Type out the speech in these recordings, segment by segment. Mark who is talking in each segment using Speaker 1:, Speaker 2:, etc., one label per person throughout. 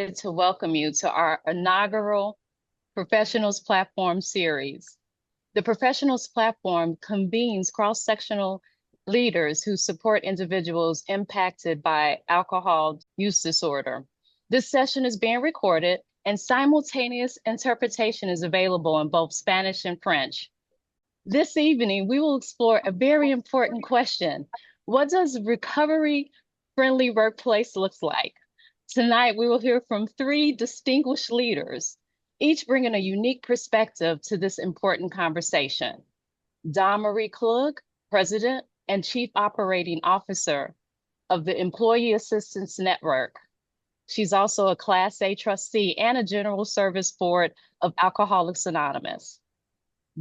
Speaker 1: excited to welcome you to our inaugural Professionals Platform series. The Professionals Platform convenes cross-sectional leaders who support individuals impacted by alcohol use disorder. This session is being recorded and simultaneous interpretation is available in both Spanish and French. This evening, we will explore a very important question. What does recovery-friendly workplace look like? Tonight, we will hear from three distinguished leaders, each bringing a unique perspective to this important conversation. Dawn Marie Klug, President and Chief Operating Officer of the Employee Assistance Network. She's also a Class A trustee and a General Service Board of Alcoholics Anonymous.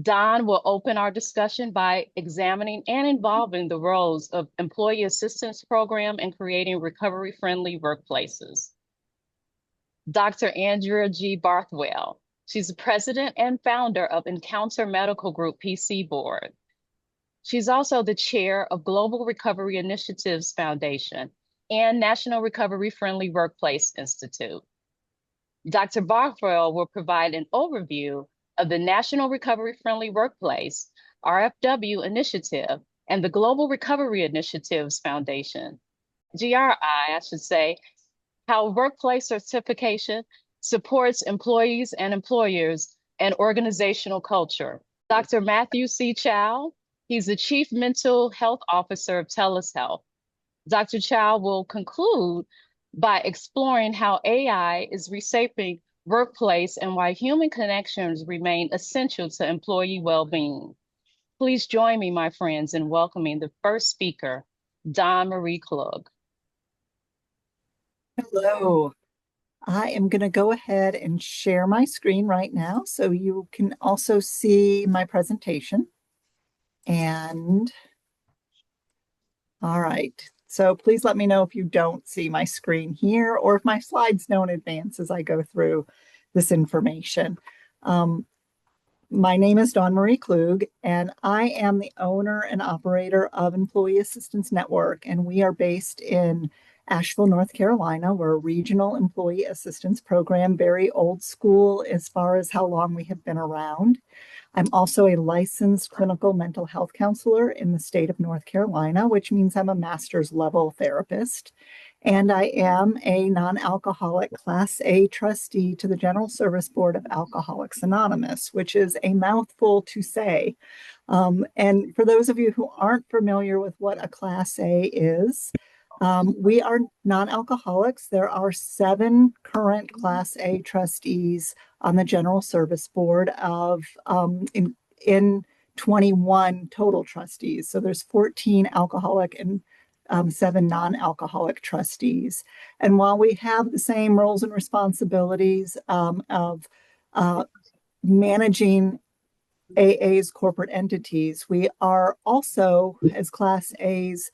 Speaker 1: Dawn will open our discussion by examining and involving the roles of Employee Assistance Program in creating recovery-friendly workplaces. Dr. Andrea G. Barthwell. She's the president and founder of Encounter Medical Group PC Board. She's also the chair of Global Recovery Initiatives Foundation and National Recovery Friendly Workplace Institute. Dr. Barthwell will provide an overview of the National Recovery Friendly Workplace, RFW initiative, and the Global Recovery Initiatives Foundation, GRI, I should say, how workplace certification supports employees and employers and organizational culture. Dr. Matthew C. Chow, he's the Chief Mental Health Officer of TELUS Health. Dr. Chow will conclude by exploring how AI is reshaping workplace and why human connections remain essential to employee well-being. Please join me, my friends, in welcoming the first speaker, Dawn Marie Klug.
Speaker 2: Hello. I am going to go ahead and share my screen right now so you can also see my presentation. And all right, so please let me know if you don't see my screen here or if my slides don't advance as I go through this information. My name is Dawn Marie Klug, and I am the owner and operator of Employee Assistance Network, and we are based in Asheville, North Carolina. We're a regional employee assistance program, very old school as far as how long we have been around. I'm also a licensed clinical mental health counselor in the state of North Carolina, which means I'm a master's level therapist. And I am a non-alcoholic Class A trustee to the General Service Board of Alcoholics Anonymous, which is a mouthful to say. And for those of you who aren't familiar with what a Class A is, we are non-alcoholics. There are 7 current Class A trustees on the General Service Board of in 21 total trustees. So there's 14 alcoholic and 7 non-alcoholic trustees. And while we have the same roles and responsibilities of managing AA's corporate entities, we are also, as Class A's,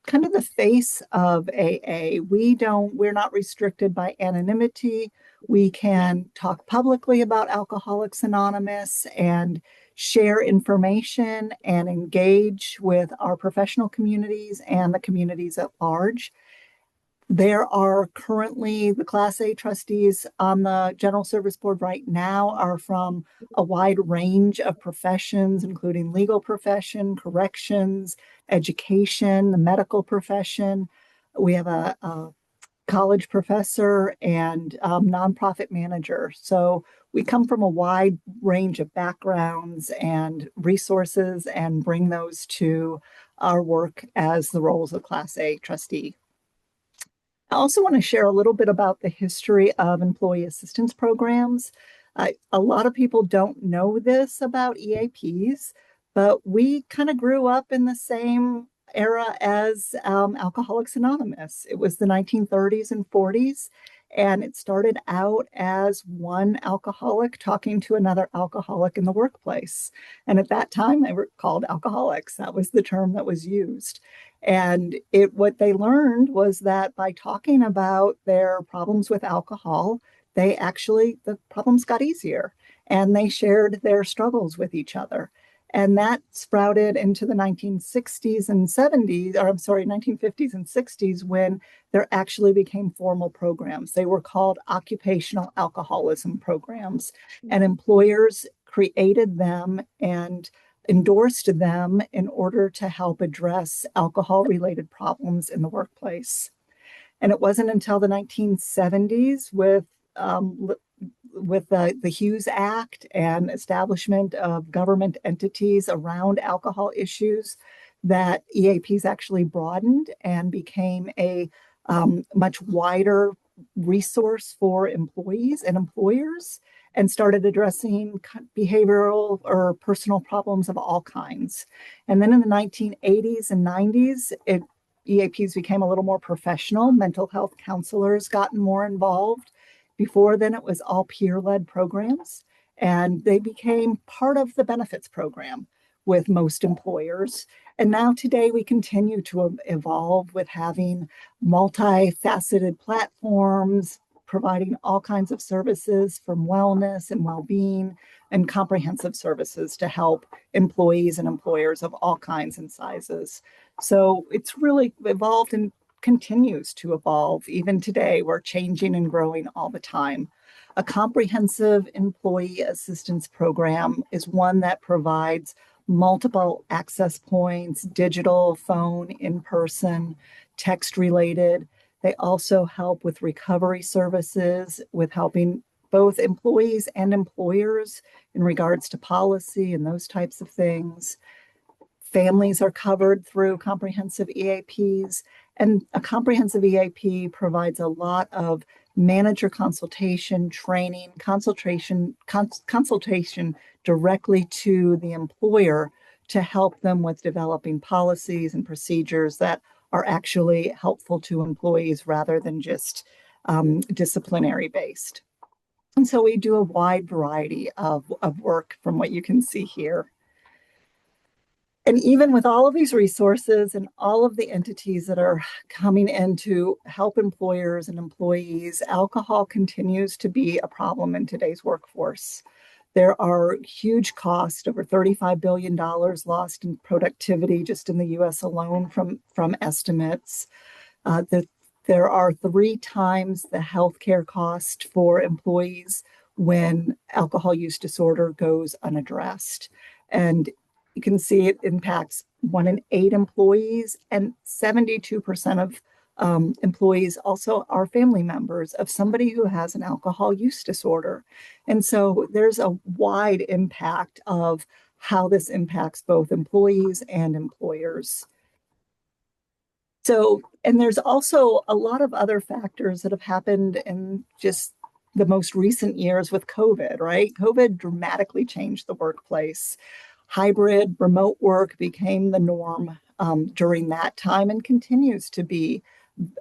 Speaker 2: kind of the face of AA. We're not restricted by anonymity. We can talk publicly about Alcoholics Anonymous and share information and engage with our professional communities and the communities at large. There are currently the Class A trustees on the General Service Board right now are from a wide range of professions, including legal profession, corrections, education, the medical profession. We have a college professor and nonprofit manager. So we come from a wide range of backgrounds and resources and bring those to our work as the roles of Class A trustee. I also want to share a little bit about the history of employee assistance programs. A lot of people don't know this about EAPs, but we kind of grew up in the same era as Alcoholics Anonymous. It was the 1930s and 40s, and it started out as one alcoholic talking to another alcoholic in the workplace. And at that time, they were called alcoholics. That was the term that was used. And what they learned was that by talking about their problems with alcohol, the problems got easier, and they shared their struggles with each other. And that sprouted into the 1960s and 70s, or I'm sorry, 1950s and 60s, when there actually became formal programs. They were called occupational alcoholism programs, and employers created them and endorsed them in order to help address alcohol related problems in the workplace. And it wasn't until the 1970s um, with the Hughes Act and establishment of government entities around alcohol issues that EAPs actually broadened and became a much wider resource for employees and employers, and started addressing behavioral or personal problems of all kinds. And then in the 1980s and 90s, EAPs became a little more professional. Mental health counselors got more involved. Before then, it was all peer-led programs, and they became part of the benefits program with most employers. And now today, we continue to evolve with having multifaceted platforms, providing all kinds of services from wellness and well-being and comprehensive services to help employees and employers of all kinds and sizes. So it's really evolved and continues to evolve. Even today, we're changing and growing all the time. A comprehensive employee assistance program is one that provides multiple access points, digital, phone, in person, text related. They also help with recovery services, with helping both employees and employers in regards to policy and those types of things. Families are covered through comprehensive EAPs, and a comprehensive EAP provides a lot of manager consultation, training, consultation directly to the employer to help them with developing policies and procedures that are actually helpful to employees rather than just disciplinary based. And so we do a wide variety of work from what you can see here. And even with all of these resources and all of the entities that are coming in to help employers and employees, alcohol continues to be a problem in today's workforce. There are huge costs, over $35 billion lost in productivity just in the US alone from estimates. There are 3 times the healthcare cost for employees when alcohol use disorder goes unaddressed. And you can see it impacts 1 in 8 employees, and 72% of employees also are family members of somebody who has an alcohol use disorder. And so there's a wide impact of how this impacts both employees and employers. So, and there's also a lot of other factors that have happened in just the most recent years with COVID, right? COVID dramatically changed the workplace. Hybrid remote work became the norm during that time and continues to be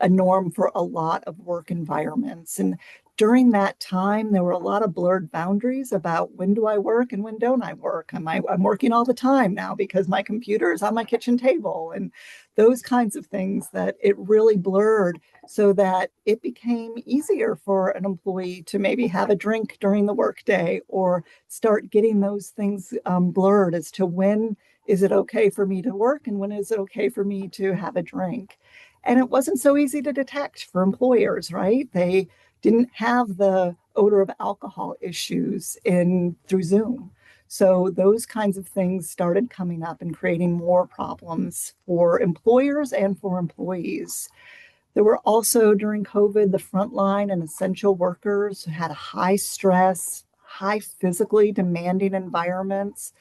Speaker 2: a norm for a lot of work environments. And during that time, there were a lot of blurred boundaries about when do I work and when don't I work. I'm working all the time now because my computer is on my kitchen table, and those kinds of things that it really blurred so that it became easier for an employee to maybe have a drink during the workday or start getting those things blurred as to when is it okay for me to work and when is it okay for me to have a drink. And it wasn't so easy to detect for employers, right? They didn't have the odor of alcohol issues in through Zoom. So those kinds of things started coming up and creating more problems for employers and for employees. There were also during COVID, the frontline and essential workers who had high stress, high physically demanding environments.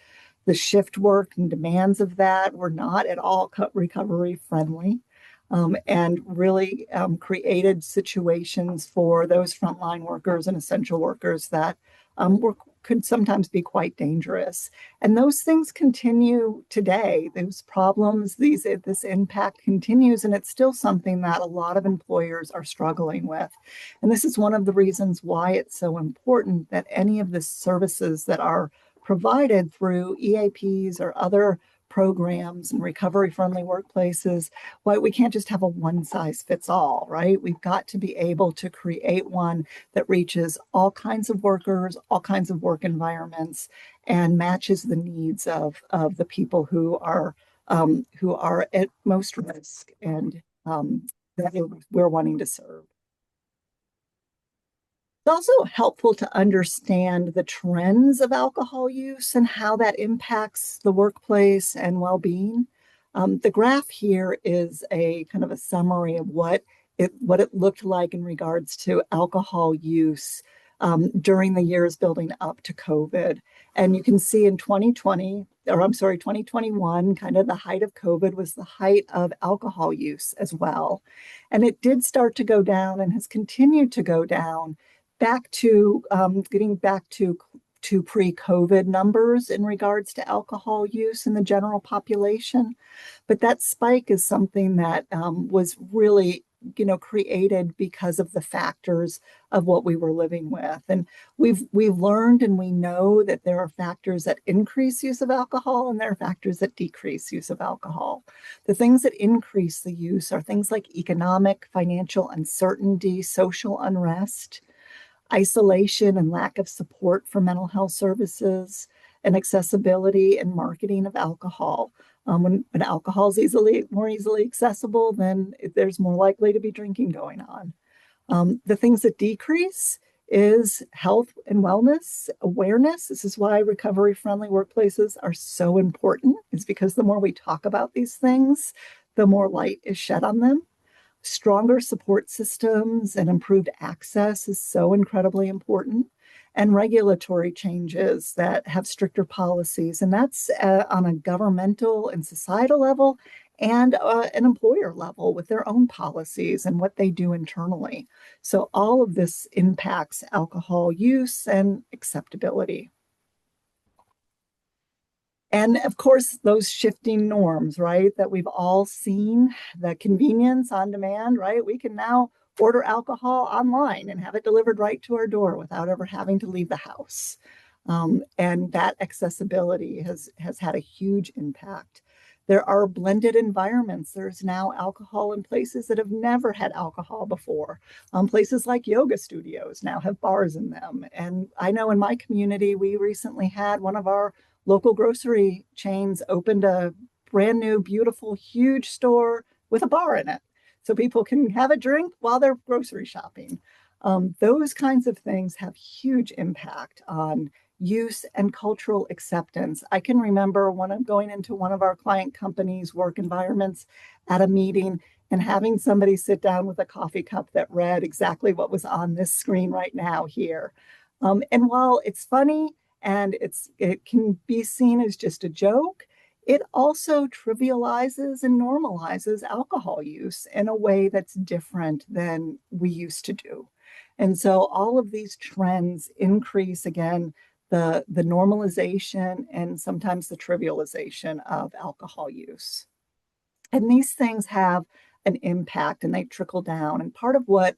Speaker 2: The shift work and demands of that were not at all recovery friendly, and really created situations for those frontline workers and essential workers that could sometimes be quite dangerous. And those things continue today. Those problems, this impact continues, and it's still something that a lot of employers are struggling with. And this is one of the reasons why it's so important that any of the services that are provided through EAPs or other programs and recovery-friendly workplaces, why we can't just have a one-size-fits-all, right? We've got to be able to create one that reaches all kinds of workers, all kinds of work environments, and matches the needs of the people who are at most risk and that we're wanting to serve. It's also helpful to understand the trends of alcohol use and how that impacts the workplace and well-being. The graph here is a kind of a summary of what it looked like in regards to alcohol use during the years building up to COVID. And you can see in 2020, or I'm sorry, 2021, kind of the height of COVID was the height of alcohol use as well. And it did start to go down and has continued to go down back to getting back to pre-COVID numbers in regards to alcohol use in the general population. But that spike is something that was really, created because of the factors of what we were living with. And we've learned and we know that there are factors that increase use of alcohol and there are factors that decrease use of alcohol. The things that increase the use are things like economic, financial uncertainty, social unrest, isolation and lack of support for mental health services, and accessibility and marketing of alcohol. When alcohol is more easily accessible, then there's more likely to be drinking going on. The things that decrease is health and wellness awareness. This is why recovery-friendly workplaces are so important, is because the more we talk about these things, the more light is shed on them. Stronger support systems and improved access is so incredibly important. And regulatory changes that have stricter policies. And that's on a governmental and societal level and an employer level with their own policies and what they do internally. So all of this impacts alcohol use and acceptability. And of course, those shifting norms, right, that we've all seen, the convenience on demand, right? We can now order alcohol online and have it delivered right to our door without ever having to leave the house. And that accessibility has had a huge impact. There are blended environments. There's now alcohol in places that have never had alcohol before. Places like yoga studios now have bars in them. And I know in my community, we recently had one of our local grocery chains opened a brand new, beautiful, huge store with a bar in it. So people can have a drink while they're grocery shopping. Those kinds of things have huge impact on use and cultural acceptance. I can remember when I'm going into one of our client companies' work environments at a meeting and having somebody sit down with a coffee cup that read exactly what was on this screen right now here. And while it's funny and it can be seen as just a joke, it also trivializes and normalizes alcohol use in a way that's different than we used to do. And so all of these trends increase, again, the normalization and sometimes the trivialization of alcohol use. And these things have an impact and they trickle down. And part of what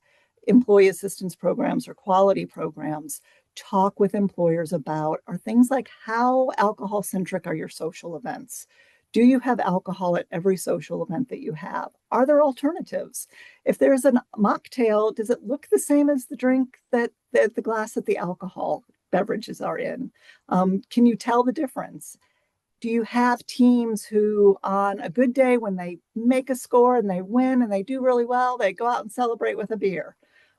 Speaker 2: employee assistance programs or quality programs talk with employers about are things like how alcohol centric are your social events? Do you have alcohol at every social event that you have? Are there alternatives? If there's a mocktail, does it look the same as the drink that the glass that the alcohol beverages are in? Can you tell the difference? Do you have teams who, on a good day when they make a score and they win and they do really well, they go out and celebrate with a beer?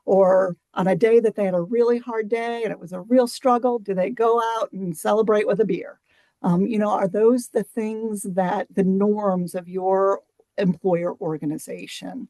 Speaker 2: Or on a day that they had a really hard day and it was a real struggle, do they go out and celebrate with a beer? Are those the things that the norms of your employer organization?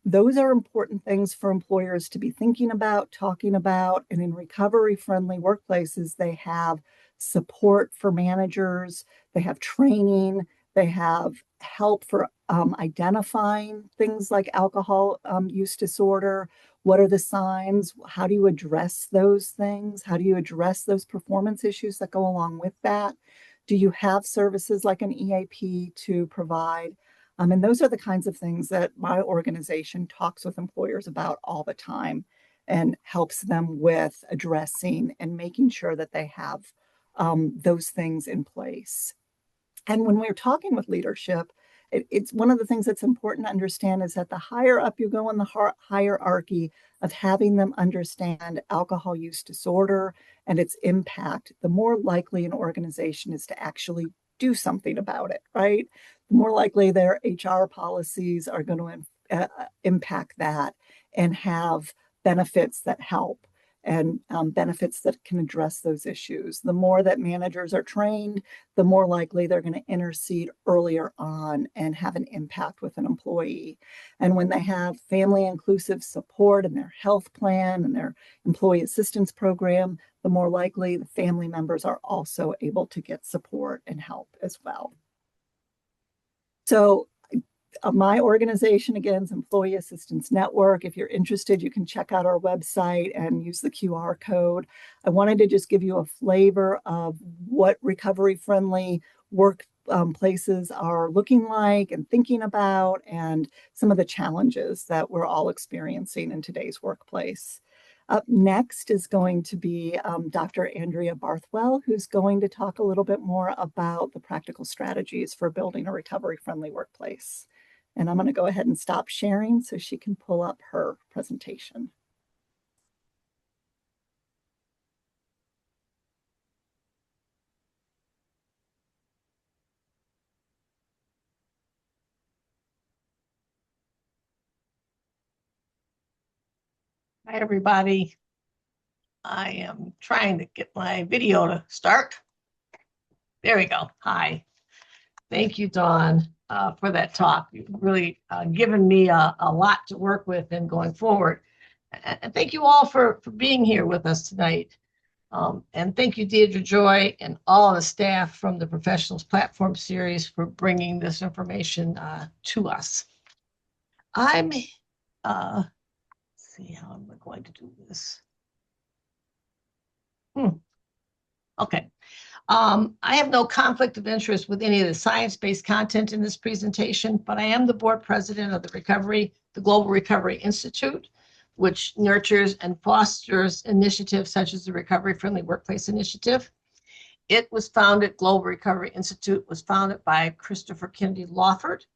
Speaker 2: Those are important things for employers to be thinking about, talking about, and in recovery-friendly workplaces, they have support for managers, they have training, they have help for identifying things like alcohol use disorder. What are the signs? How do you address those things? How do you address those performance issues that go along with that? Do you have services like an EAP to provide? And those are the kinds of things that my organization talks with employers about all the time and helps them with addressing and making sure that they have those things in place. And when we're talking with leadership, it's one of the things that's important to understand is that the higher up you go in the hierarchy of having them understand alcohol use disorder and its impact, the more likely an organization is to actually do something about it, right? The more likely their HR policies are going to impact that and have benefits that help and benefits that can address those issues. The more that managers are trained, the more likely they're going to intercede earlier on and have an impact with an employee. And when they have family inclusive support in their health plan and their employee assistance program, the more likely the family members are also able to get support and help as well. So my organization, again, is Employee Assistance Network. If you're interested, you can check out our website and use the QR code. I wanted to just give you a flavor of what recovery-friendly work places are looking like and thinking about, and some of the challenges that we're all experiencing in today's workplace. Up next is going to be Dr. Andrea Barthwell, who's going to talk a little bit more about the practical strategies for building a recovery-friendly workplace. And I'm going to go ahead and stop sharing so she can pull up her presentation.
Speaker 3: Hi, everybody. I am trying to get my video to start. There we go. Hi. Thank you, Dawn, for that talk. You've really given me a lot to work with in going forward. And thank you all for being here with us tonight. And thank you, Deidre Joy, and all the staff from the Professionals Platform Series for bringing this information to us. I'm, see how I'm going to do this. Okay. I have no conflict of interest with any of the science-based content in this presentation, but I am the board president of the Global Recovery Institute, which nurtures and fosters initiatives such as the Recovery Friendly Workplace Initiative. Global Recovery Institute was founded by Christopher Kennedy Lawford.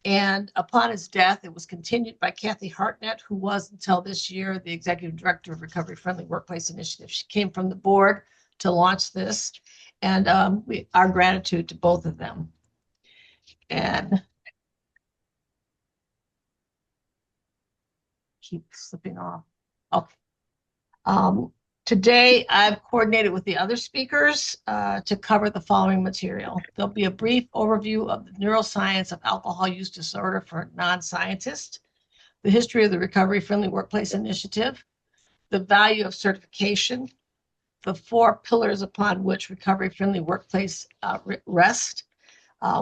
Speaker 3: And upon his death, it was continued by Kathy Hartnett, who was until this year the executive director of Recovery Friendly Workplace Initiative. She came from the board to launch this, and our gratitude to both of them. And keep slipping off. Okay. Today, I've coordinated with the other speakers to cover the following material. There'll be a brief overview of the neuroscience of alcohol use disorder for non-scientists, the history of the Recovery Friendly Workplace Initiative, the value of certification, the 4 pillars upon which Recovery Friendly Workplace rest,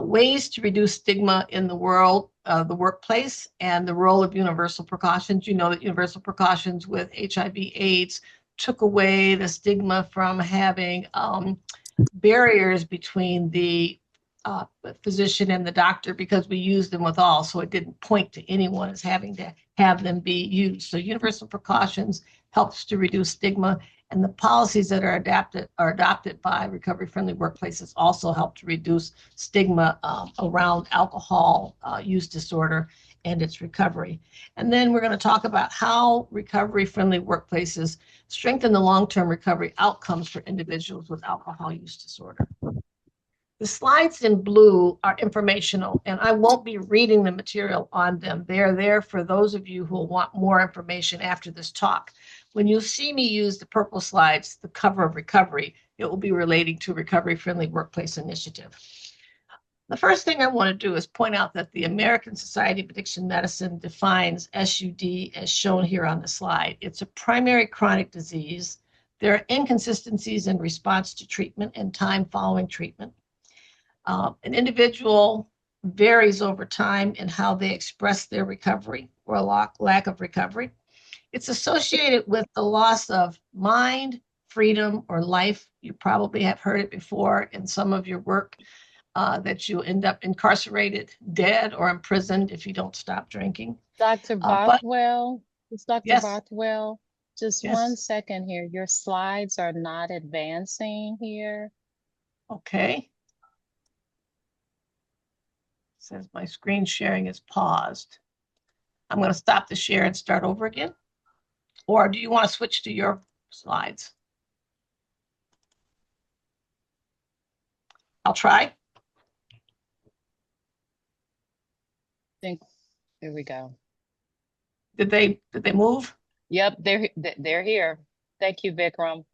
Speaker 3: ways to reduce stigma in the workplace, and the role of universal precautions. You know that universal precautions with HIV/AIDS took away the stigma from having barriers between the physician and the doctor, because we used them with all, so it didn't point to anyone as having to have them be used. So universal precautions helps to reduce stigma, and the policies that are adopted by Recovery Friendly Workplaces also help to reduce stigma around alcohol use disorder and its recovery. And then we're going to talk about how Recovery Friendly Workplaces strengthen the long-term recovery outcomes for individuals with alcohol use disorder. The slides in blue are informational, and I won't be reading the material on them. They are there for those of you who will want more information after this talk. When you see me use the purple slides, the cover of recovery, it will be relating to Recovery Friendly Workplace Initiative. The first thing I want to do is point out that the American Society of Addiction Medicine defines SUD as shown here on the slide. It's a primary chronic disease. There are inconsistencies in response to treatment and time following treatment. An individual varies over time in how they express their recovery or lack of recovery. It's associated with the loss of mind, freedom, or life. You probably have heard it before in some of your work, that you end up incarcerated, dead, or imprisoned if you don't stop drinking.
Speaker 1: Dr. Bothwell, it's Dr.
Speaker 3: Yes.
Speaker 1: Bothwell. Just
Speaker 3: Yes.
Speaker 1: 1 second here. Your slides are not advancing here.
Speaker 3: Okay. says my screen sharing is paused. I'm going to stop the share and start over again. Or do you want to switch to your slides? I'll try.
Speaker 1: Think, here we go.
Speaker 3: Did they move?
Speaker 1: Yep, they're here. Thank you, Vikram.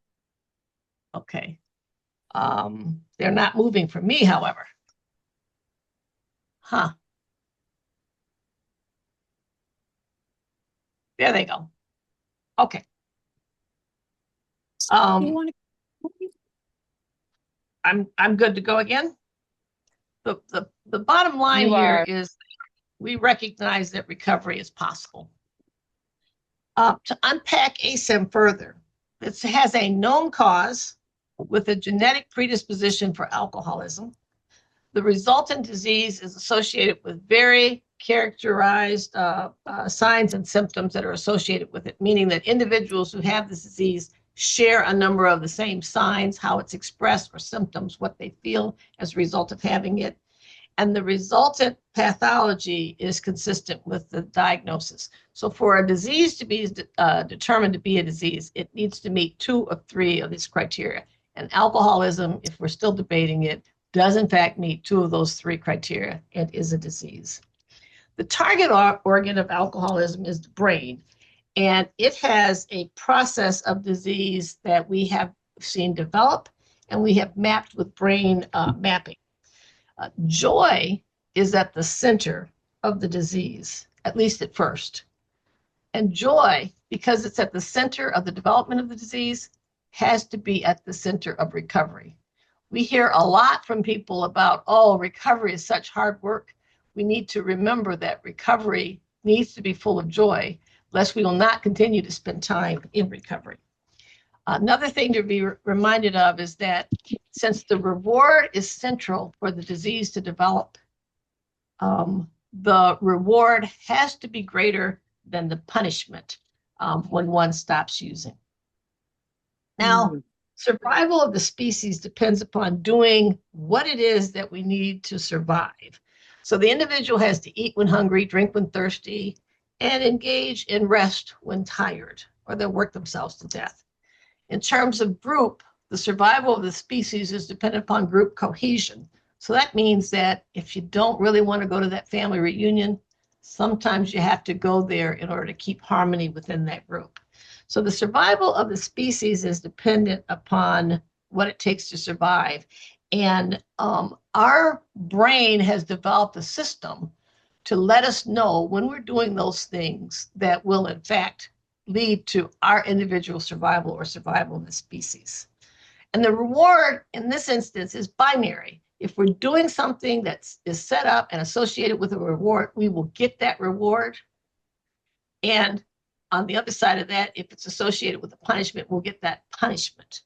Speaker 3: Okay. They're not moving for me, however. Huh. There they go. Okay. I'm good to go again. The bottom line here is we recognize that recovery is possible. To unpack ASEM further, it has a known cause with a genetic predisposition for alcoholism. The resultant disease is associated with very characterized signs and symptoms that are associated with it, meaning that individuals who have this disease share a number of the same signs, how it's expressed, or symptoms, what they feel as a result of having it. And the resultant pathology is consistent with the diagnosis. So for a disease to be determined to be a disease, it needs to meet 2 of 3 of these criteria. And alcoholism, if we're still debating it, does in fact meet 2 of those 3 criteria and is a disease. The target organ of alcoholism is the brain, and it has a process of disease that we have seen develop and we have mapped with brain mapping. Joy is at the center of the disease, at least at first. And joy, because it's at the center of the development of the disease, has to be at the center of recovery. We hear a lot from people about, oh, recovery is such hard work. We need to remember that recovery needs to be full of joy, lest we will not continue to spend time in recovery. Another thing to be reminded of is that since the reward is central for the disease to develop, the reward has to be greater than the punishment when one stops using. Now, survival of the species depends upon doing what it is that we need to survive. So the individual has to eat when hungry, drink when thirsty, and engage in rest when tired, or they'll work themselves to death. In terms of group, the survival of the species is dependent upon group cohesion. So that means that if you don't really want to go to that family reunion, sometimes you have to go there in order to keep harmony within that group. So the survival of the species is dependent upon what it takes to survive. And our brain has developed a system to let us know when we're doing those things that will, in fact, lead to our individual survival or survival of the species. And the reward in this instance is binary. If we're doing something that is set up and associated with a reward, we will get that reward. And on the other side of that, if it's associated with a punishment, we'll get that punishment.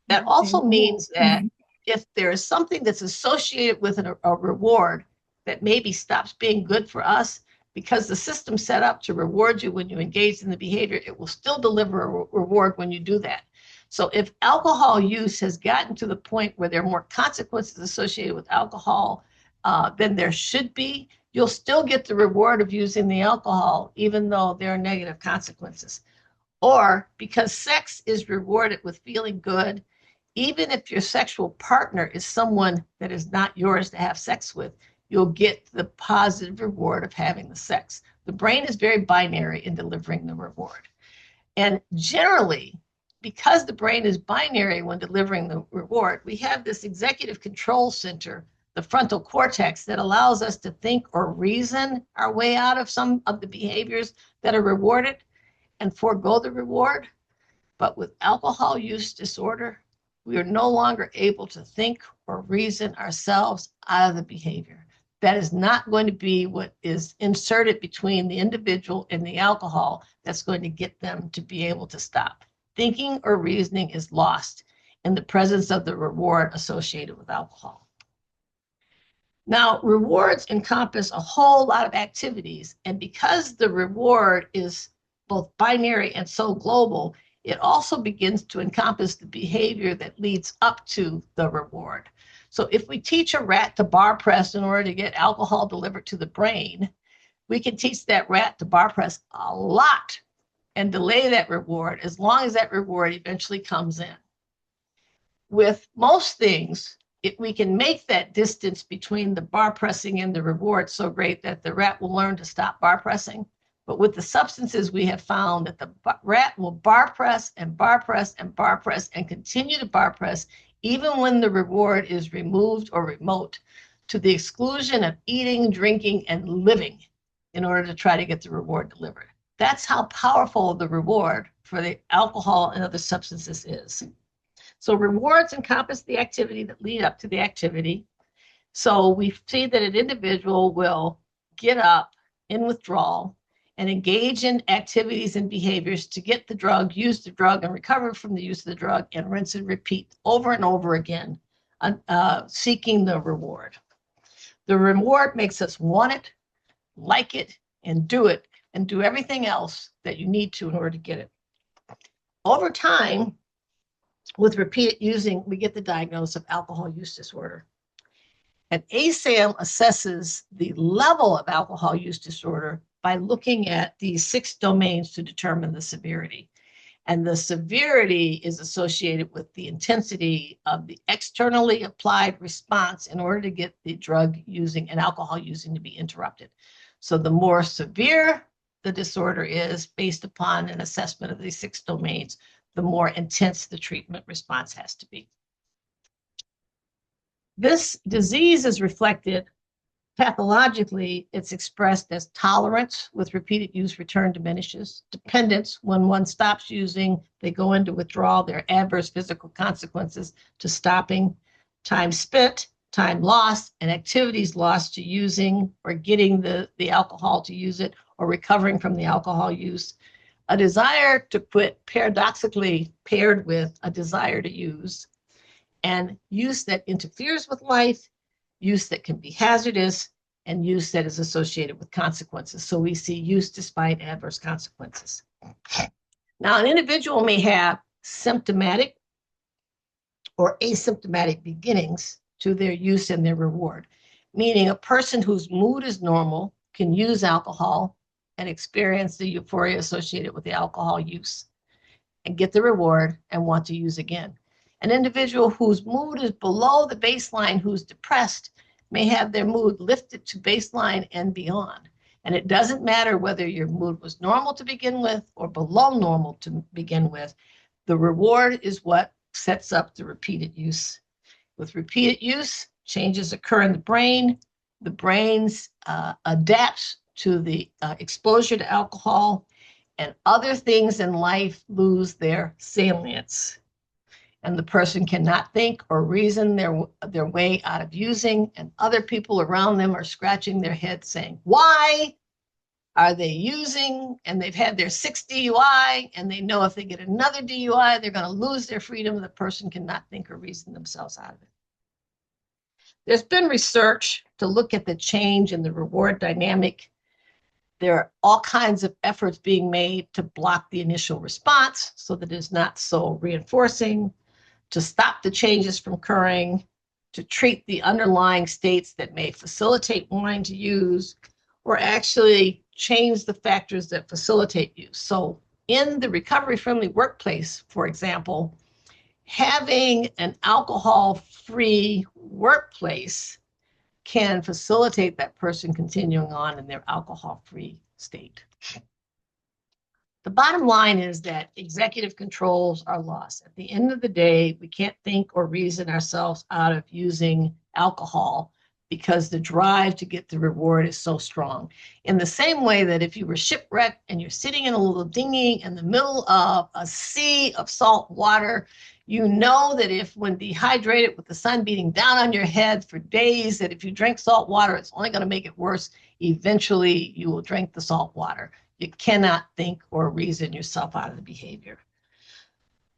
Speaker 3: That also means that if there is something that's associated with a reward that maybe stops being good for us, because the system's set up to reward you when you engage in the behavior, it will still deliver a reward when you do that. So if alcohol use has gotten to the point where there are more consequences associated with alcohol than there should be, you'll still get the reward of using the alcohol, even though there are negative consequences. Or because sex is rewarded with feeling good, even if your sexual partner is someone that is not yours to have sex with, you'll get the positive reward of having the sex. The brain is very binary in delivering the reward. And generally, because the brain is binary when delivering the reward, we have this executive control center, the frontal cortex, that allows us to think or reason our way out of some of the behaviors that are rewarded and forego the reward. But with alcohol use disorder, we are no longer able to think or reason ourselves out of the behavior. That is not going to be what is inserted between the individual and the alcohol that's going to get them to be able to stop. Thinking or reasoning is lost in the presence of the reward associated with alcohol. Now, rewards encompass a whole lot of activities, and because the reward is both binary and so global, it also begins to encompass the behavior that leads up to the reward. So if we teach a rat to bar press in order to get alcohol delivered to the brain, we can teach that rat to bar press a lot and delay that reward as long as that reward eventually comes in. With most things, we can make that distance between the bar pressing and the reward so great that the rat will learn to stop bar pressing. But with the substances, we have found that the rat will bar press and bar press and bar press and continue to bar press even when the reward is removed or remote, to the exclusion of eating, drinking, and living in order to try to get the reward delivered. That's how powerful the reward for the alcohol and other substances is. So rewards encompass the activity that lead up to the activity. So we see that an individual will get up in withdrawal and engage in activities and behaviors to get the drug, use the drug, and recover from the use of the drug, and rinse and repeat over and over again, seeking the reward. The reward makes us want it, like it, and do everything else that you need to in order to get it. Over time, with repeated using, we get the diagnosis of alcohol use disorder. And ASAM assesses the level of alcohol use disorder by looking at these 6 domains to determine the severity. And the severity is associated with the intensity of the externally applied response in order to get the drug using and alcohol using to be interrupted. So the more severe the disorder is based upon an assessment of these 6 domains, the more intense the treatment response has to be. This disease is reflected pathologically. It's expressed as tolerance, with repeated use return diminishes. Dependence, when one stops using, they go into withdrawal. There are adverse physical consequences to stopping. Time spent, time lost, and activities lost to using or getting the alcohol to use it or recovering from the alcohol use. A desire to quit, paradoxically paired with a desire to use, and use that interferes with life, use that can be hazardous, and use that is associated with consequences. So we see use despite adverse consequences. Now, an individual may have symptomatic or asymptomatic beginnings to their use and their reward, meaning a person whose mood is normal can use alcohol and experience the euphoria associated with the alcohol use and get the reward and want to use again. An individual whose mood is below the baseline, who's depressed, may have their mood lifted to baseline and beyond. And it doesn't matter whether your mood was normal to begin with or below normal to begin with. The reward is what sets up the repeated use. With repeated use, changes occur in the brain. The brain adapts to the exposure to alcohol, and other things in life lose their salience. And the person cannot think or reason their way out of using, and other people around them are scratching their heads saying, why are they using? And they've had their 6th DUI, and they know if they get another DUI, they're going to lose their freedom. The person cannot think or reason themselves out of it. There's been research to look at the change in the reward dynamic. There are all kinds of efforts being made to block the initial response so that it's not so reinforcing, to stop the changes from occurring, to treat the underlying states that may facilitate wanting to use, or actually change the factors that facilitate use. So in the recovery-friendly workplace, for example, having an alcohol-free workplace can facilitate that person continuing on in their alcohol-free state. The bottom line is that executive controls are lost. At the end of the day, we can't think or reason ourselves out of using alcohol because the drive to get the reward is so strong. In the same way that if you were shipwrecked and you're sitting in a little dinghy in the middle of a sea of salt water, you know that if when dehydrated with the sun beating down on your head for days, that if you drink salt water, it's only going to make it worse. Eventually, you will drink the salt water. You cannot think or reason yourself out of the behavior.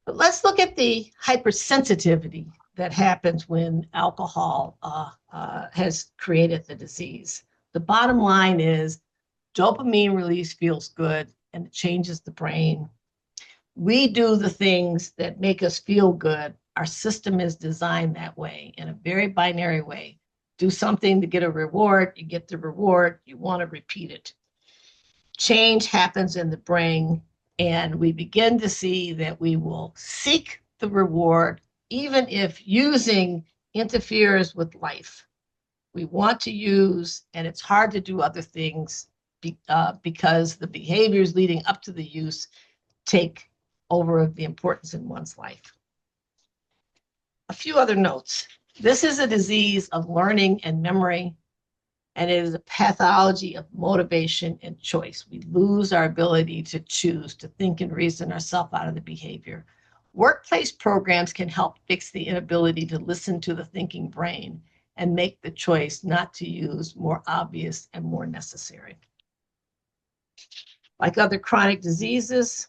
Speaker 3: But let's look at the hypersensitivity that happens when alcohol has created the disease. The bottom line is dopamine release feels good and it changes the brain. We do the things that make us feel good Our system is designed that way, in a very binary way. Do something to get a reward, you get the reward, you want to repeat it. Change happens in the brain, and we begin to see that we will seek the reward even if using interferes with life. We want to use, and it's hard to do other things because the behaviors leading up to the use take over the importance in one's life. A few other notes. This is a disease of learning and memory, and it is a pathology of motivation and choice. We lose our ability to choose, to think and reason ourselves out of the behavior. Workplace programs can help fix the inability to listen to the thinking brain and make the choice not to use more obvious and more necessary. Like other chronic diseases,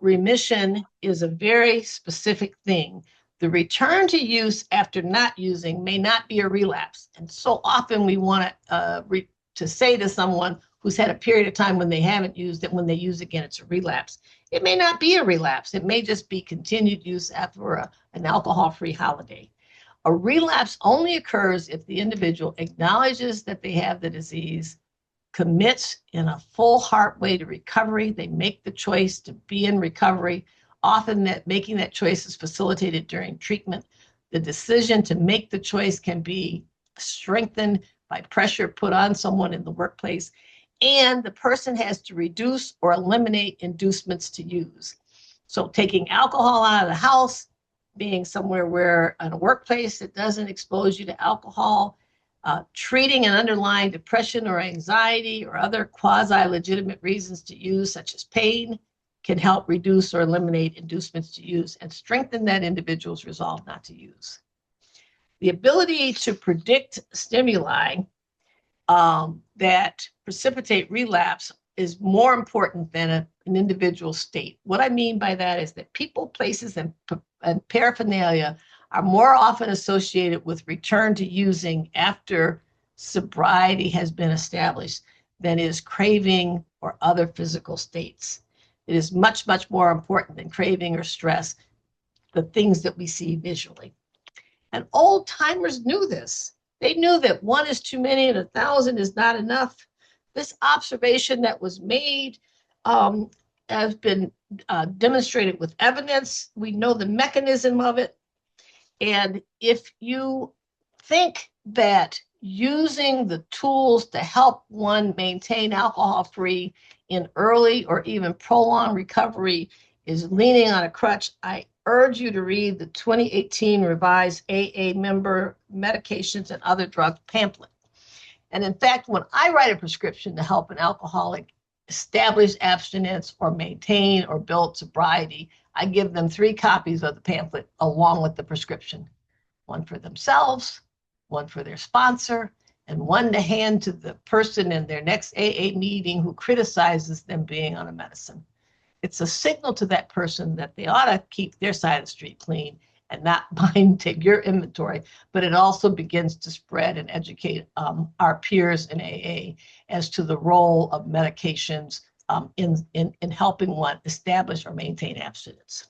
Speaker 3: remission is a very specific thing. The return to use after not using may not be a relapse. And so often we want to say to someone who's had a period of time when they haven't used it, when they use again, it's a relapse. It may not be a relapse. It may just be continued use after an alcohol-free holiday. A relapse only occurs if the individual acknowledges that they have the disease, commits in a full heart way to recovery. They make the choice to be in recovery. Often that making that choice is facilitated during treatment. The decision to make the choice can be strengthened by pressure put on someone in the workplace, and the person has to reduce or eliminate inducements to use. So taking alcohol out of the house, being somewhere where in a workplace that doesn't expose you to alcohol, treating an underlying depression or anxiety or other quasi-legitimate reasons to use, such as pain, can help reduce or eliminate inducements to use and strengthen that individual's resolve not to use. The ability to predict stimuli that precipitate relapse is more important than an individual state. What I mean by that is that people, places, and paraphernalia are more often associated with return to using after sobriety has been established than is craving or other physical states. It is much, much more important than craving or stress, the things that we see visually. And old timers knew this. They knew that 1 is too many and 1,000 is not enough. This observation that was made has been demonstrated with evidence. We know the mechanism of it. And if you think that using the tools to help one maintain alcohol-free in early or even prolonged recovery is leaning on a crutch, I urge you to read the 2018 revised AA member medications and other drugs pamphlet. And in fact, when I write a prescription to help an alcoholic establish abstinence or maintain or build sobriety, I give them 3 copies of the pamphlet along with the prescription. 1 for themselves, 1 for their sponsor, and 1 to hand to the person in their next AA meeting who criticizes them being on a medicine. It's a signal to that person that they ought to keep their side of the street clean and not mind, take your inventory, but it also begins to spread and educate our peers in AA as to the role of medications in helping one establish or maintain abstinence.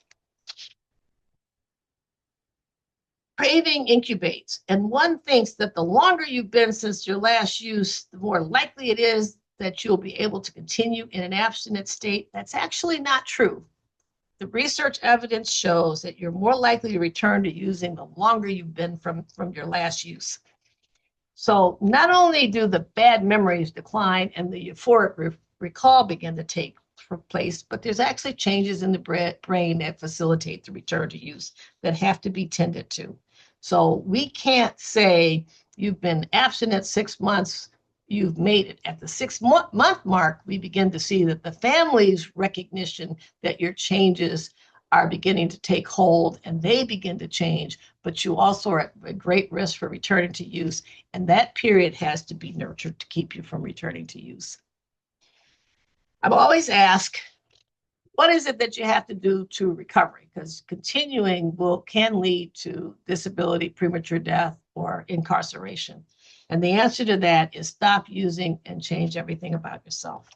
Speaker 3: Craving incubates, and one thinks that the longer you've been since your last use, the more likely it is that you'll be able to continue in an abstinent state. That's actually not true. The research evidence shows that you're more likely to return to using the longer you've been from your last use. So not only do the bad memories decline and the euphoric recall begin to take place, but there's actually changes in the brain that facilitate the return to use that have to be tended to. So we can't say you've been abstinent 6 months, you've made it. At the 6-month mark, we begin to see that the family's recognition that your changes are beginning to take hold and they begin to change, but you also are at great risk for returning to use. And that period has to be nurtured to keep you from returning to use. I'm always asked, what is it that you have to do to recovery? Because continuing can lead to disability, premature death, or incarceration. And the answer to that is stop using and change everything about yourself.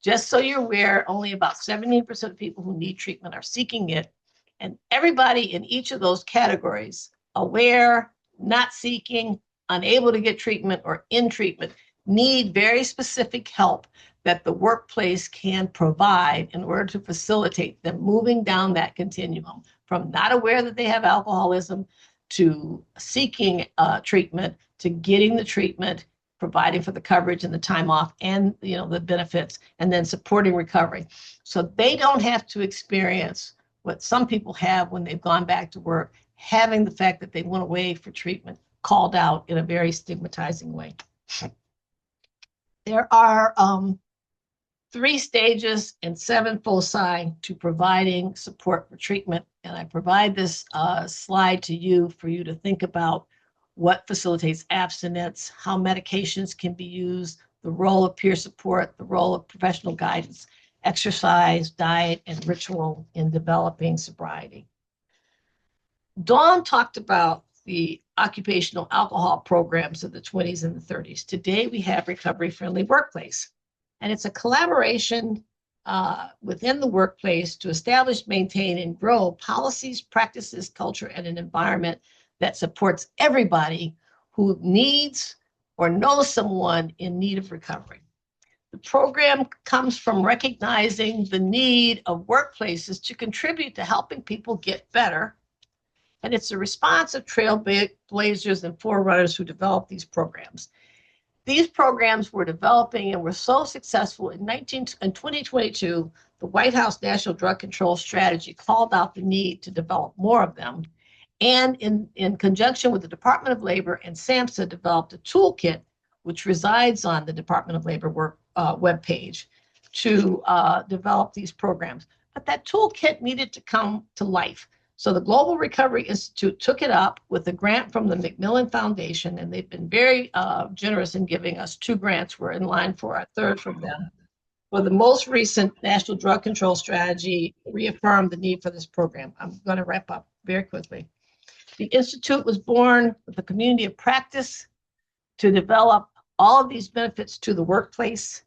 Speaker 3: Just so you're aware, only about 17% of people who need treatment are seeking it, And everybody in each of those categories, aware, not seeking, unable to get treatment, or in treatment, need very specific help that the workplace can provide in order to facilitate them moving down that continuum from not aware that they have alcoholism to seeking treatment to getting the treatment, providing for the coverage and the time off and the benefits, and then supporting recovery. So they don't have to experience what some people have when they've gone back to work, having the fact that they went away for treatment called out in a very stigmatizing way. There are 3 stages and 7 foci to providing support for treatment. And I provide this slide to you for you to think about what facilitates abstinence, how medications can be used, the role of peer support, the role of professional guidance, exercise, diet, and ritual in developing sobriety. Dawn talked about the occupational alcohol programs of the 20s and the 30s. Today, we have Recovery Friendly Workplace. And it's a collaboration within the workplace to establish, maintain, and grow policies, practices, culture, and an environment that supports everybody who needs or knows someone in need of recovery. The program comes from recognizing the need of workplaces to contribute to helping people get better. And it's a response of trailblazers and forerunners who developed these programs. These programs were developing and were so successful in 2022, the White House National Drug Control Strategy called out the need to develop more of them. And in conjunction with the Department of Labor and SAMHSA developed a toolkit, which resides on the Department of Labor webpage, to develop these programs. But that toolkit needed to come to life. So the Global Recovery Institute took it up with a grant from the Macmillan Foundation, and they've been very generous in giving us 2 grants. We're in line for our 3rd from them. For the most recent National Drug Control Strategy reaffirmed the need for this program. I'm going to wrap up very quickly. The Institute was born with a community of practice to develop all of these benefits to the workplace,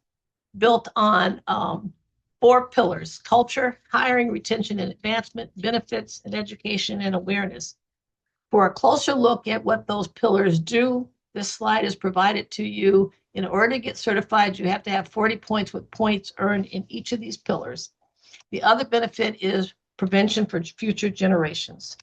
Speaker 3: built on 4 pillars: culture, hiring, retention, and advancement, benefits, and education and awareness. For a closer look at what those pillars do, this slide is provided to you. In order to get certified, you have to have 40 points with points earned in each of these pillars. The other benefit is prevention for future generations.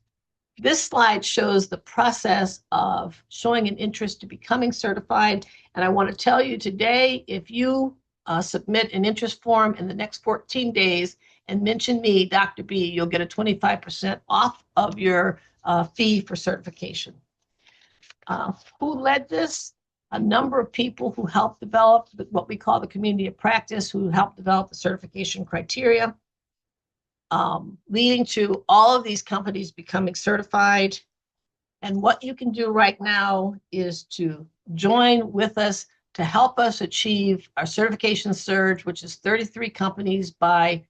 Speaker 3: This slide shows the process of showing an interest to becoming certified. And I want to tell you today, if you submit an interest form in the next 14 days and mention me, Dr. B, you'll get a 25% off of your fee for certification. Who led this? A number of people who helped develop what we call the community of practice, who helped develop the certification criteria, leading to all of these companies becoming certified. And what you can do right now is to join with us to help us achieve our certification surge, which is 33 companies by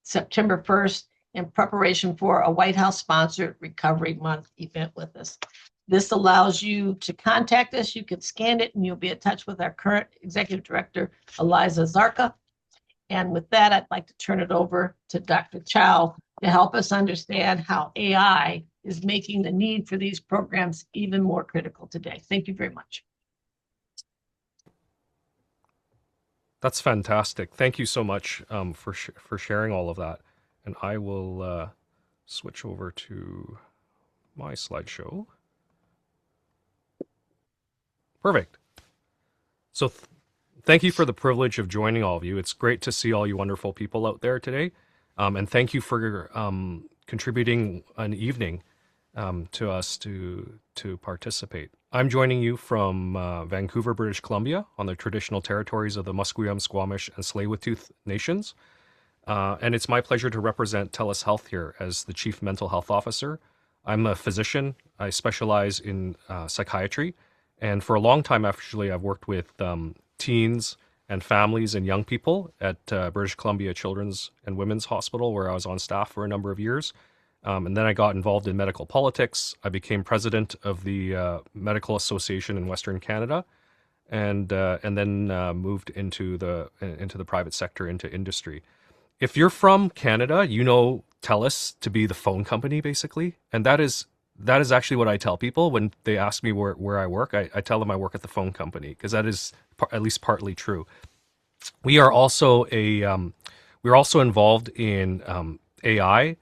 Speaker 3: September 1st, in preparation for a White House-sponsored Recovery Month event with us. This allows you to contact us. You can scan it, and you'll be in touch with our current Executive Director, Eliza Zarka. And with that, I'd like to turn it over to Dr. Chow to help us understand how AI is making the need for these programs even more critical today. Thank you very much.
Speaker 4: That's fantastic. Thank you so much for sharing all of that. And I will switch over to my slideshow. Perfect. So thank you for the privilege of joining all of you. It's great to see all you wonderful people out there today. And thank you for contributing an evening to us to participate. I'm joining you from Vancouver, British Columbia, on the traditional territories of the Musqueam, Squamish, and Tsleil-Waututh nations. And it's my pleasure to represent TELUS Health here as the Chief Mental Health Officer. I'm a physician. I specialize in psychiatry. And for a long time, actually, I've worked with teens and families and young people at British Columbia Children's and Women's Hospital, where I was on staff for a number of years. And then I got involved in medical politics. I became president of the Medical Association in Western Canada, and then moved into the private sector, into industry. If you're from Canada, you know TELUS to be the phone company, basically. And that is actually what I tell people when they ask me where I work. I tell them I work at the phone company, because that is at least partly true. We are also we're also involved in AI,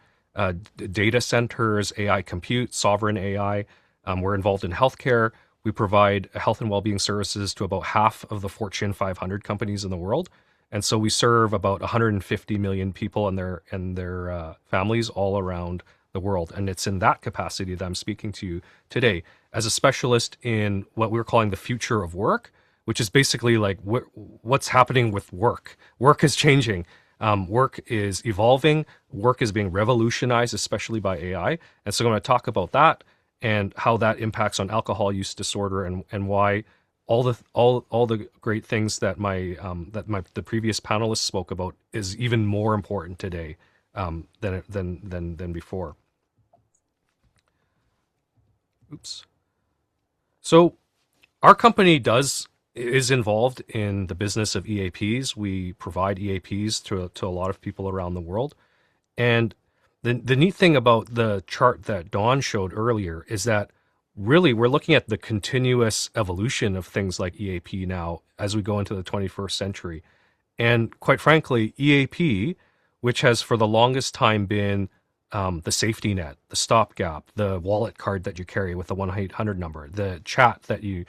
Speaker 4: data centers, AI compute, sovereign AI. We're involved in healthcare. We provide health and well-being services to about half of the Fortune 500 companies in the world, and so we serve about 150 million people and their families all around the world. And it's in that capacity that I'm speaking to you today as a specialist in what we're calling the future of work, which is basically like what's happening with work. Work is changing. Work is evolving. Work is being revolutionized, especially by AI. And so I'm going to talk about that and how that impacts on alcohol use disorder, and why all the great things that the previous panelists spoke about is even more important today than before. Oops. So our company is involved in the business of EAPs. We provide EAPs to a lot of people around the world. And the neat thing about the chart that Dawn showed earlier is that really we're looking at the continuous evolution of things like EAP now as we go into the 21st century. And quite frankly, EAP, which has for the longest time been the safety net, the stopgap, the wallet card that you carry with the 1-800 number, the chat that you'd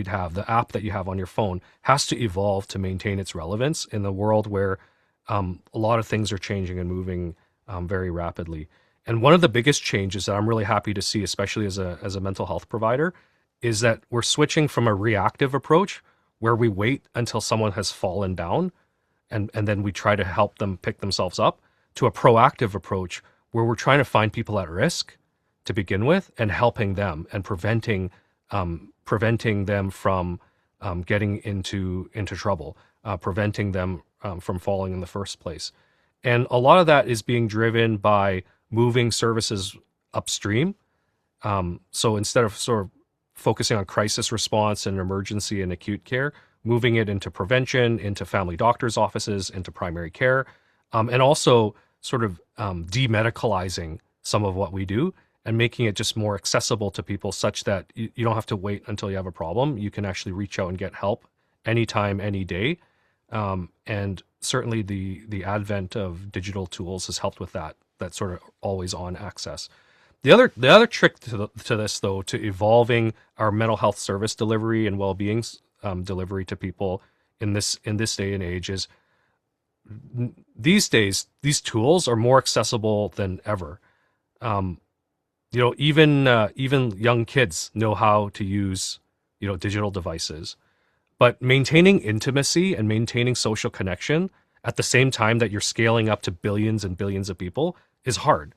Speaker 4: have, the app that you have on your phone, has to evolve to maintain its relevance in the world where a lot of things are changing and moving very rapidly. And one of the biggest changes that I'm really happy to see, especially as a mental health provider, is that we're switching from a reactive approach where we wait until someone has fallen down and then we try to help them pick themselves up, to a proactive approach where we're trying to find people at risk to begin with and helping them and preventing them from getting into trouble, preventing them from falling in the first place. And a lot of that is being driven by moving services upstream. So instead of sort of focusing on crisis response and emergency and acute care, moving it into prevention, into family doctors' offices, into primary care, and also sort of demedicalizing some of what we do and making it just more accessible to people, such that you don't have to wait until you have a problem. You can actually reach out and get help anytime, any day. And certainly the advent of digital tools has helped with that sort of always on access. The other trick to this, though, to evolving our mental health service delivery and well-being delivery to people in this day and age, is these days these tools are more accessible than ever. Even young kids know how to use digital devices, but maintaining intimacy and maintaining social connection at the same time that you're scaling up to billions and billions of people is hard,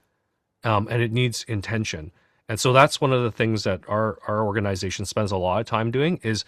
Speaker 4: and it needs intention. And so that's one of the things that our organization spends a lot of time doing, is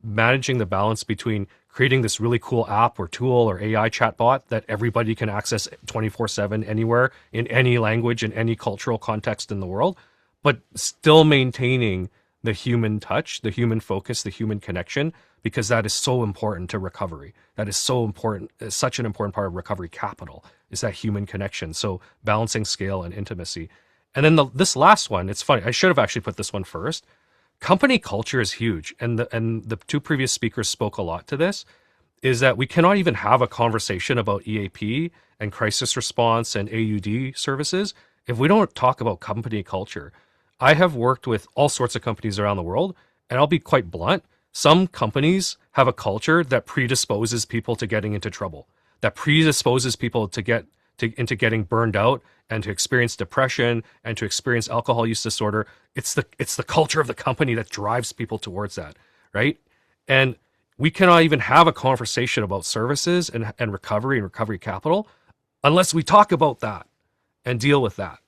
Speaker 4: managing the balance between creating this really cool app or tool or AI chatbot that everybody can access 24/7 anywhere in any language in any cultural context in the world, but still maintaining the human touch, the human focus, the human connection, because that is so important to recovery. That is so important. It's such an important part of recovery capital, is that human connection. So balancing scale and intimacy. And then this last one, it's funny. I should have actually put this one first. Company culture is huge. And the two previous speakers spoke a lot to this, is that we cannot even have a conversation about EAP and crisis response and AUD services if we don't talk about company culture. I have worked with all sorts of companies around the world, and I'll be quite blunt. Some companies have a culture that predisposes people to getting into trouble, that predisposes people into getting burned out and to experience depression and to experience alcohol use disorder. It's the culture of the company that drives people towards that, right? And we cannot even have a conversation about services and recovery capital unless we talk about that and deal with that.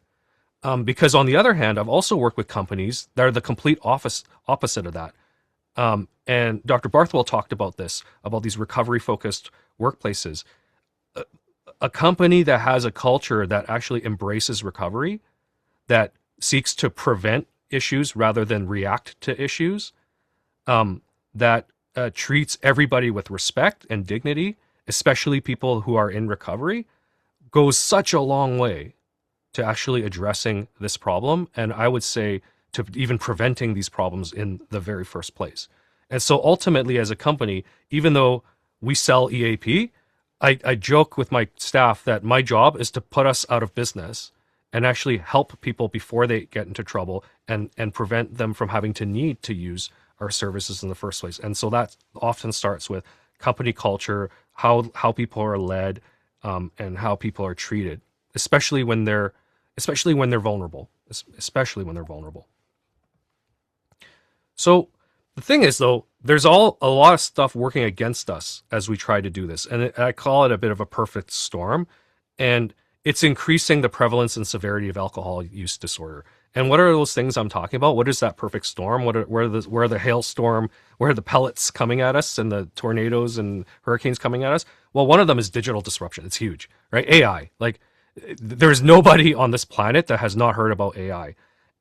Speaker 4: Because on the other hand, I've also worked with companies that are the complete opposite of that. And Dr. Barthwell talked about this, about these recovery-focused workplaces. A company that has a culture that actually embraces recovery, that seeks to prevent issues rather than react to issues, that treats everybody with respect and dignity, especially people who are in recovery, goes such a long way to actually addressing this problem, and I would say to even preventing these problems in the very first place. And so ultimately, as a company, even though we sell EAP, I joke with my staff that my job is to put us out of business and actually help people before they get into trouble, and prevent them from having to need to use our services in the first place. And so that often starts with company culture, how people are led, and how people are treated, especially when they're vulnerable, especially when they're vulnerable. So the thing is, though, there's a lot of stuff working against us as we try to do this, and I call it a bit of a perfect storm, and it's increasing the prevalence and severity of alcohol use disorder. And what are those things I'm talking about? What is that perfect storm? Where are the hailstorm? Where are the pellets coming at us, and the tornadoes and hurricanes coming at us? Well, one of them is digital disruption. It's huge, right? AI. Like, there's nobody on this planet that has not heard about AI,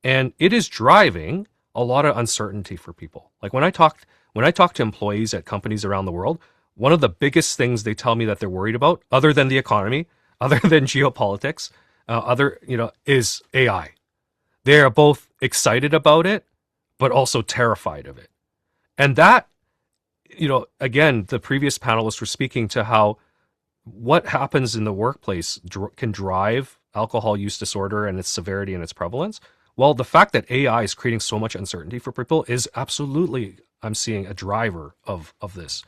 Speaker 4: and it is driving a lot of uncertainty for people. Like when I talk to employees at companies around the world, one of the biggest things they tell me that they're worried about, other than the economy, other than geopolitics, is AI. They are both excited about it, but also terrified of it. And that, again, the previous panelists were speaking to how what happens in the workplace can drive alcohol use disorder and its severity and its prevalence. Well, the fact that AI is creating so much uncertainty for people is absolutely, I'm seeing, a driver of this.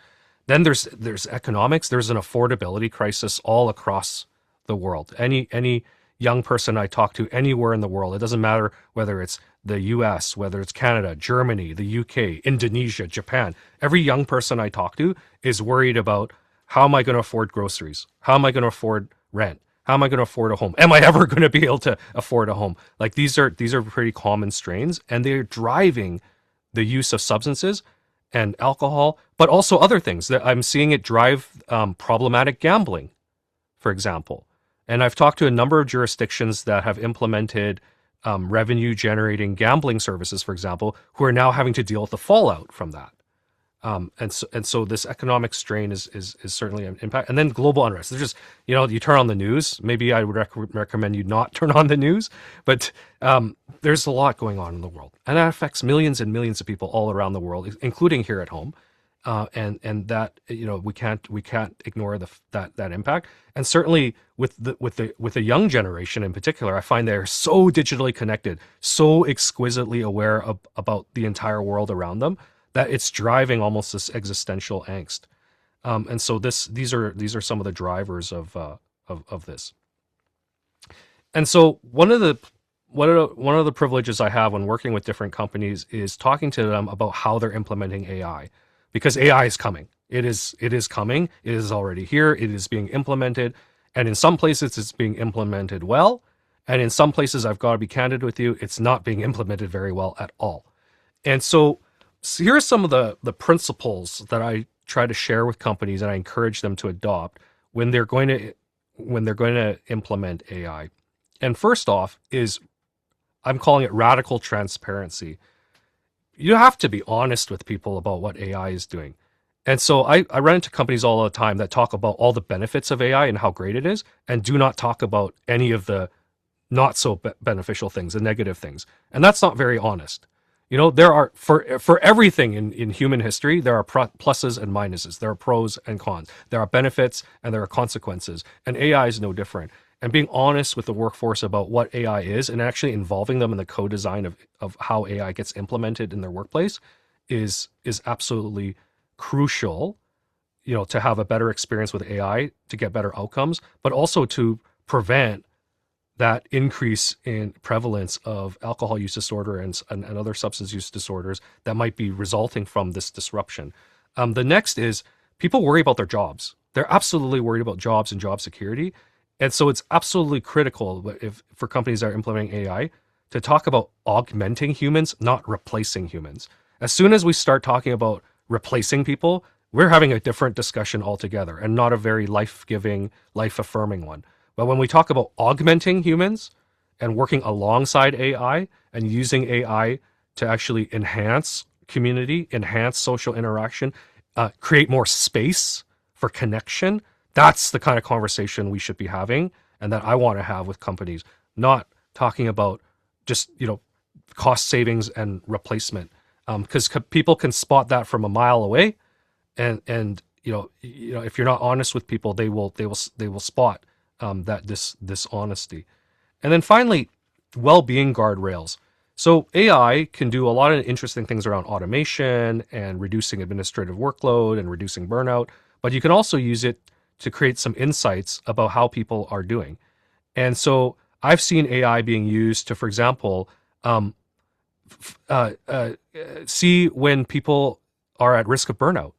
Speaker 4: Then there's economics. There's an affordability crisis all across the world. Any young person I talk to anywhere in the world, it doesn't matter whether it's the US, whether it's Canada, Germany, the UK, Indonesia, Japan, every young person I talk to is worried about, how am I going to afford groceries? How am I going to afford rent? How am I going to afford a home? Am I ever going to be able to afford a home? Like, these are pretty common strains, and they're driving the use of substances and alcohol, but also other things. That I'm seeing it drive problematic gambling, for example. And I've talked to a number of jurisdictions that have implemented revenue generating gambling services, for example, who are now having to deal with the fallout from that. And so this economic strain is certainly an impact. And then global unrest. There's just, you turn on the news. Maybe I would recommend you not turn on the news, but there's a lot going on in the world, and that affects millions and millions of people all around the world, including here at home. And that, we can't ignore that impact. And certainly with the young generation in particular, I find they're so digitally connected, so exquisitely aware about the entire world around them, that it's driving almost this existential angst. And so these are some of the drivers of this. And so one of the privileges I have when working with different companies is talking to them about how they're implementing AI, because AI is coming. It is coming. It is already here. It is being implemented, and in some places it's being implemented well, and in some places, I've got to be candid with you, it's not being implemented very well at all. And so here are some of the principles that I try to share with companies, and I encourage them to adopt when they're going to implement AI. And first off is, I'm calling it radical transparency. You have to be honest with people about what AI is doing. And so I run into companies all the time that talk about all the benefits of AI and how great it is, and do not talk about any of the not so beneficial things, the negative things. And that's not very honest. There are, for everything in human history, there are pluses and minuses. There are pros and cons. There are benefits and there are consequences. And AI is no different. And being honest with the workforce about what AI is, and actually involving them in the co-design of how AI gets implemented in their workplace is absolutely crucial, to have a better experience with AI, to get better outcomes, but also to prevent that increase in prevalence of alcohol use disorder and other substance use disorders that might be resulting from this disruption. The next is, people worry about their jobs. They're absolutely worried about jobs and job security. And so it's absolutely critical for companies that are implementing AI to talk about augmenting humans, not replacing humans. As soon as we start talking about replacing people, we're having a different discussion altogether, and not a very life-giving, life-affirming one. But when we talk about augmenting humans and working alongside AI and using AI to actually enhance community, enhance social interaction, create more space for connection, that's the kind of conversation we should be having, and that I want to have with companies. not talking about just, cost savings and replacement. Because people can spot that from a mile away, and if you're not honest with people, they will spot that dishonesty. And then finally, well-being guardrails. So AI can do a lot of interesting things around automation and reducing administrative workload and reducing burnout, but you can also use it to create some insights about how people are doing. And so I've seen AI being used to, for example, see when people are at risk of burnout,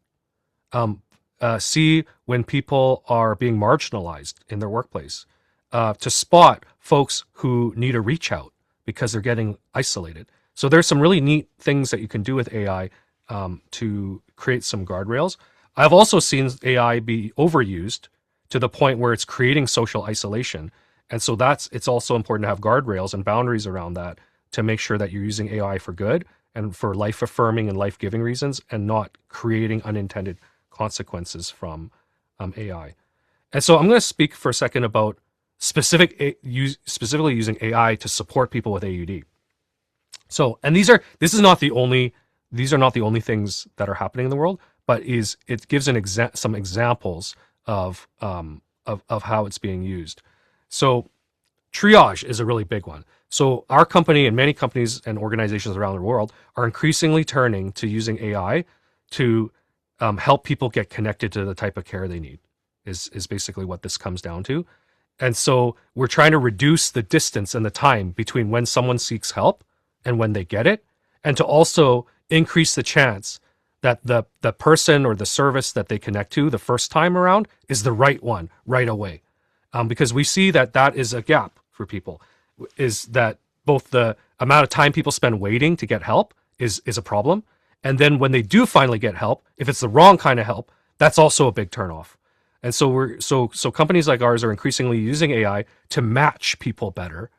Speaker 4: see when people are being marginalized in their workplace, to spot folks who need a reach out because they're getting isolated. So there's some really neat things that you can do with AI to create some guardrails. I've also seen AI be overused to the point where it's creating social isolation. And so it's also important to have guardrails and boundaries around that to make sure that you're using AI for good and for life affirming and life giving reasons, and not creating unintended consequences from AI. And so I'm going to speak for a second about specifically using AI to support people with AUD. So, and these are not the only things that are happening in the world, but it gives some examples of how it's being used. So triage is a really big one. So our company and many companies and organizations around the world are increasingly turning to using AI to help people get connected to the type of care they need, is basically what this comes down to. And so we're trying to reduce the distance and the time between when someone seeks help and when they get it, and to also increase the chance that the person or the service that they connect to the first time around is the right one right away. Because we see that is a gap for people, is that both the amount of time people spend waiting to get help is a problem. And then when they do finally get help, if it's the wrong kind of help, that's also a big turnoff. And so so companies like ours are increasingly using AI to match people better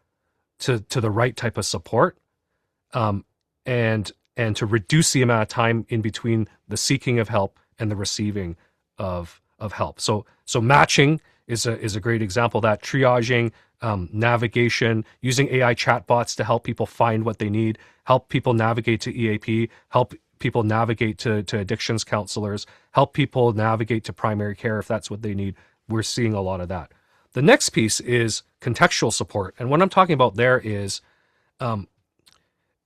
Speaker 4: to the right type of support, and to reduce the amount of time in between the seeking of help and the receiving of help. So matching is a great example of that. Triaging, navigation, using AI chatbots to help people find what they need, help people navigate to EAP, help people navigate to addictions counselors, help people navigate to primary care if that's what they need. We're seeing a lot of that. The next piece is contextual support. And what I'm talking about there is,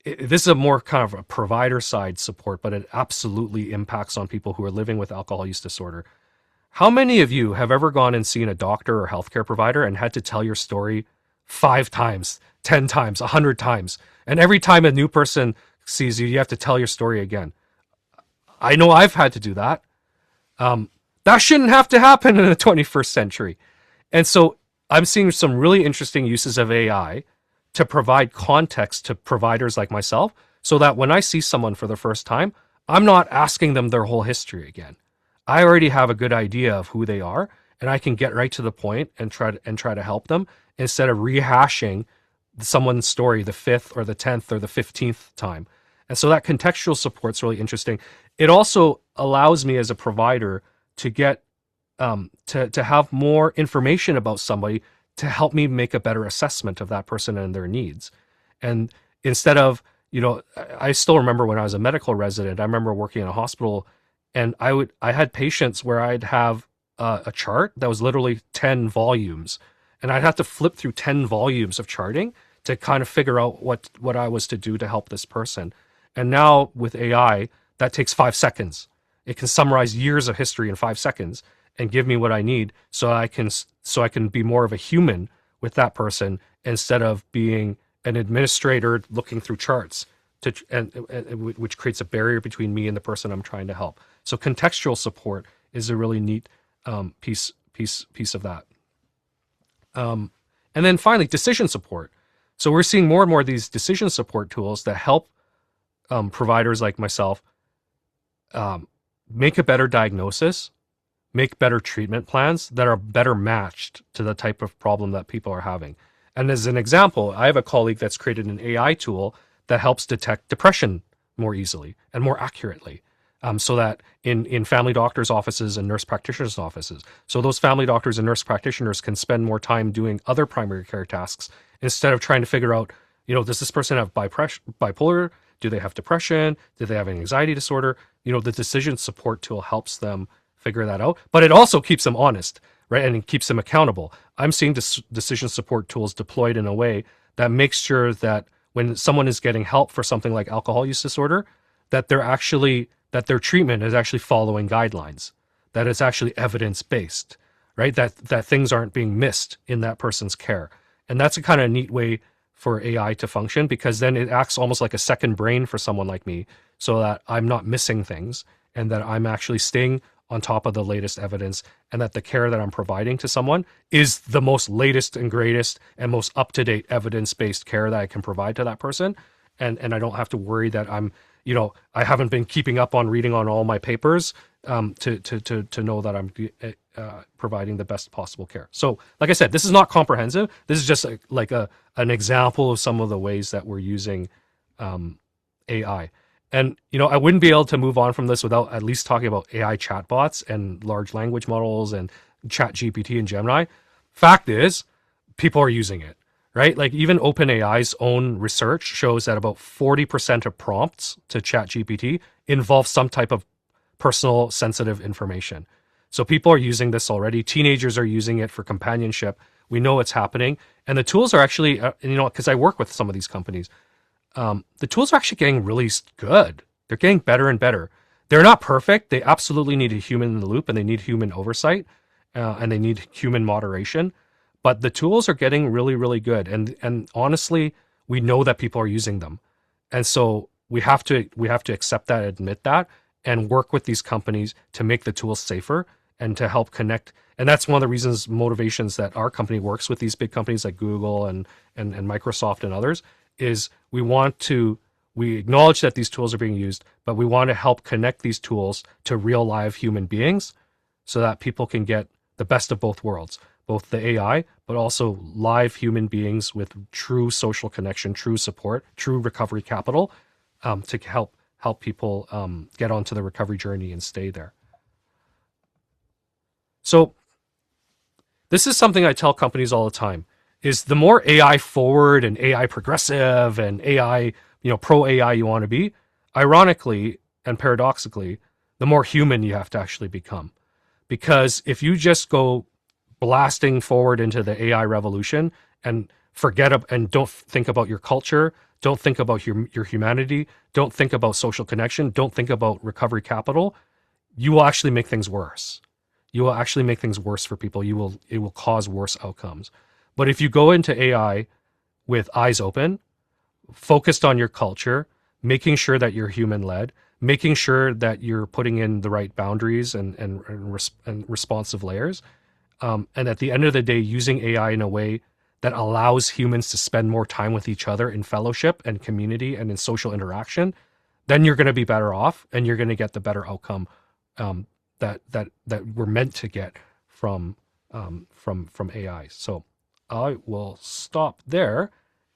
Speaker 4: this is a more kind of a provider side support, but it absolutely impacts on people who are living with alcohol use disorder. How many of you have ever gone and seen a doctor or healthcare provider and had to tell your story 5 times, 10 times, 100 times? And every time a new person sees you, you have to tell your story again. I know I've had to do that. That shouldn't have to happen in the 21st century. And so I'm seeing some really interesting uses of AI to provide context to providers like myself, so that when I see someone for the first time, I'm not asking them their whole history again. I already have a good idea of who they are, and I can get right to the point and try to help them, instead of rehashing someone's story the 5th or the 10th or the 15th time. And so that contextual support's really interesting. It also allows me as a provider to get to have more information about somebody to help me make a better assessment of that person and their needs. And instead of, I still remember when I was a medical resident, I remember working in a hospital, and I had patients where I'd have a chart that was literally 10 volumes, and I'd have to flip through 10 volumes of charting to kind of figure out what I was to do to help this person. And now with AI, that takes 5 seconds. It can summarize years of history in 5 seconds and give me what I need, so I can be more of a human with that person, instead of being an administrator looking through charts, which creates a barrier between me and the person I'm trying to help. So contextual support is a really neat piece of that. And then finally, decision support. So we're seeing more and more of these decision support tools that help providers like myself make a better diagnosis, make better treatment plans that are better matched to the type of problem that people are having. And as an example, I have a colleague that's created an AI tool that helps detect depression more easily and more accurately, so that in family doctors' offices and nurse practitioners' offices, so those family doctors and nurse practitioners can spend more time doing other primary care tasks instead of trying to figure out, does this person have bipolar? Do they have depression? Do they have an anxiety disorder? The decision support tool helps them figure that out, but it also keeps them honest, right? And it keeps them accountable. I'm seeing decision support tools deployed in a way that makes sure that when someone is getting help for something like alcohol use disorder, that their treatment is actually following guidelines, that it's actually evidence based, right? That things aren't being missed in that person's care. And that's a kind of neat way for AI to function, because then it acts almost like a second brain for someone like me, so that I'm not missing things and that I'm actually staying on top of the latest evidence, and that the care that I'm providing to someone is the most latest and greatest and most up-to-date evidence-based care that I can provide to that person. And I don't have to worry that I haven't been keeping up on reading on all my papers to know that I'm providing the best possible care. So, like I said, this is not comprehensive. This is just an example of some of the ways that we're using AI. And I wouldn't be able to move on from this without at least talking about AI chatbots and large language models and Chat GPT and Gemini. Fact is, people are using it, right? Like even OpenAI's own research shows that about 40% of prompts to Chat GPT involve some type of personal sensitive information. So people are using this already. Teenagers are using it for companionship. We know it's happening. And the tools are actually, because I work with some of these companies, the tools are actually getting really good. They're getting better and better. They're not perfect. They absolutely need a human in the loop, and they need human oversight, and they need human moderation. But the tools are getting really, really good. And honestly, we know that people are using them. And so we have to accept that, admit that, and work with these companies to make the tools safer and to help connect. And that's one of the reasons, motivations that our company works with these big companies like Google and Microsoft and others, is we acknowledge that these tools are being used, but we want to help connect these tools to real live human beings so that people can get the best of both worlds, both the AI, but also live human beings with true social connection, true support, true recovery capital, to help people get onto the recovery journey and stay there. So this is something I tell companies all the time, is the more AI forward and AI progressive and AI, pro AI you want to be, ironically and paradoxically, the more human you have to actually become. Because if you just go blasting forward into the AI revolution and and don't think about your culture, don't think about your humanity, don't think about social connection, don't think about recovery capital, you will actually make things worse. You will actually make things worse for people. It will cause worse outcomes. But if you go into AI with eyes open, focused on your culture, making sure that you're human led, making sure that you're putting in the right boundaries and responsive layers, and at the end of the day, using AI in a way that allows humans to spend more time with each other in fellowship and community and in social interaction, then you're going to be better off, and you're going to get the better outcome that we're meant to get from AI. So I will stop there,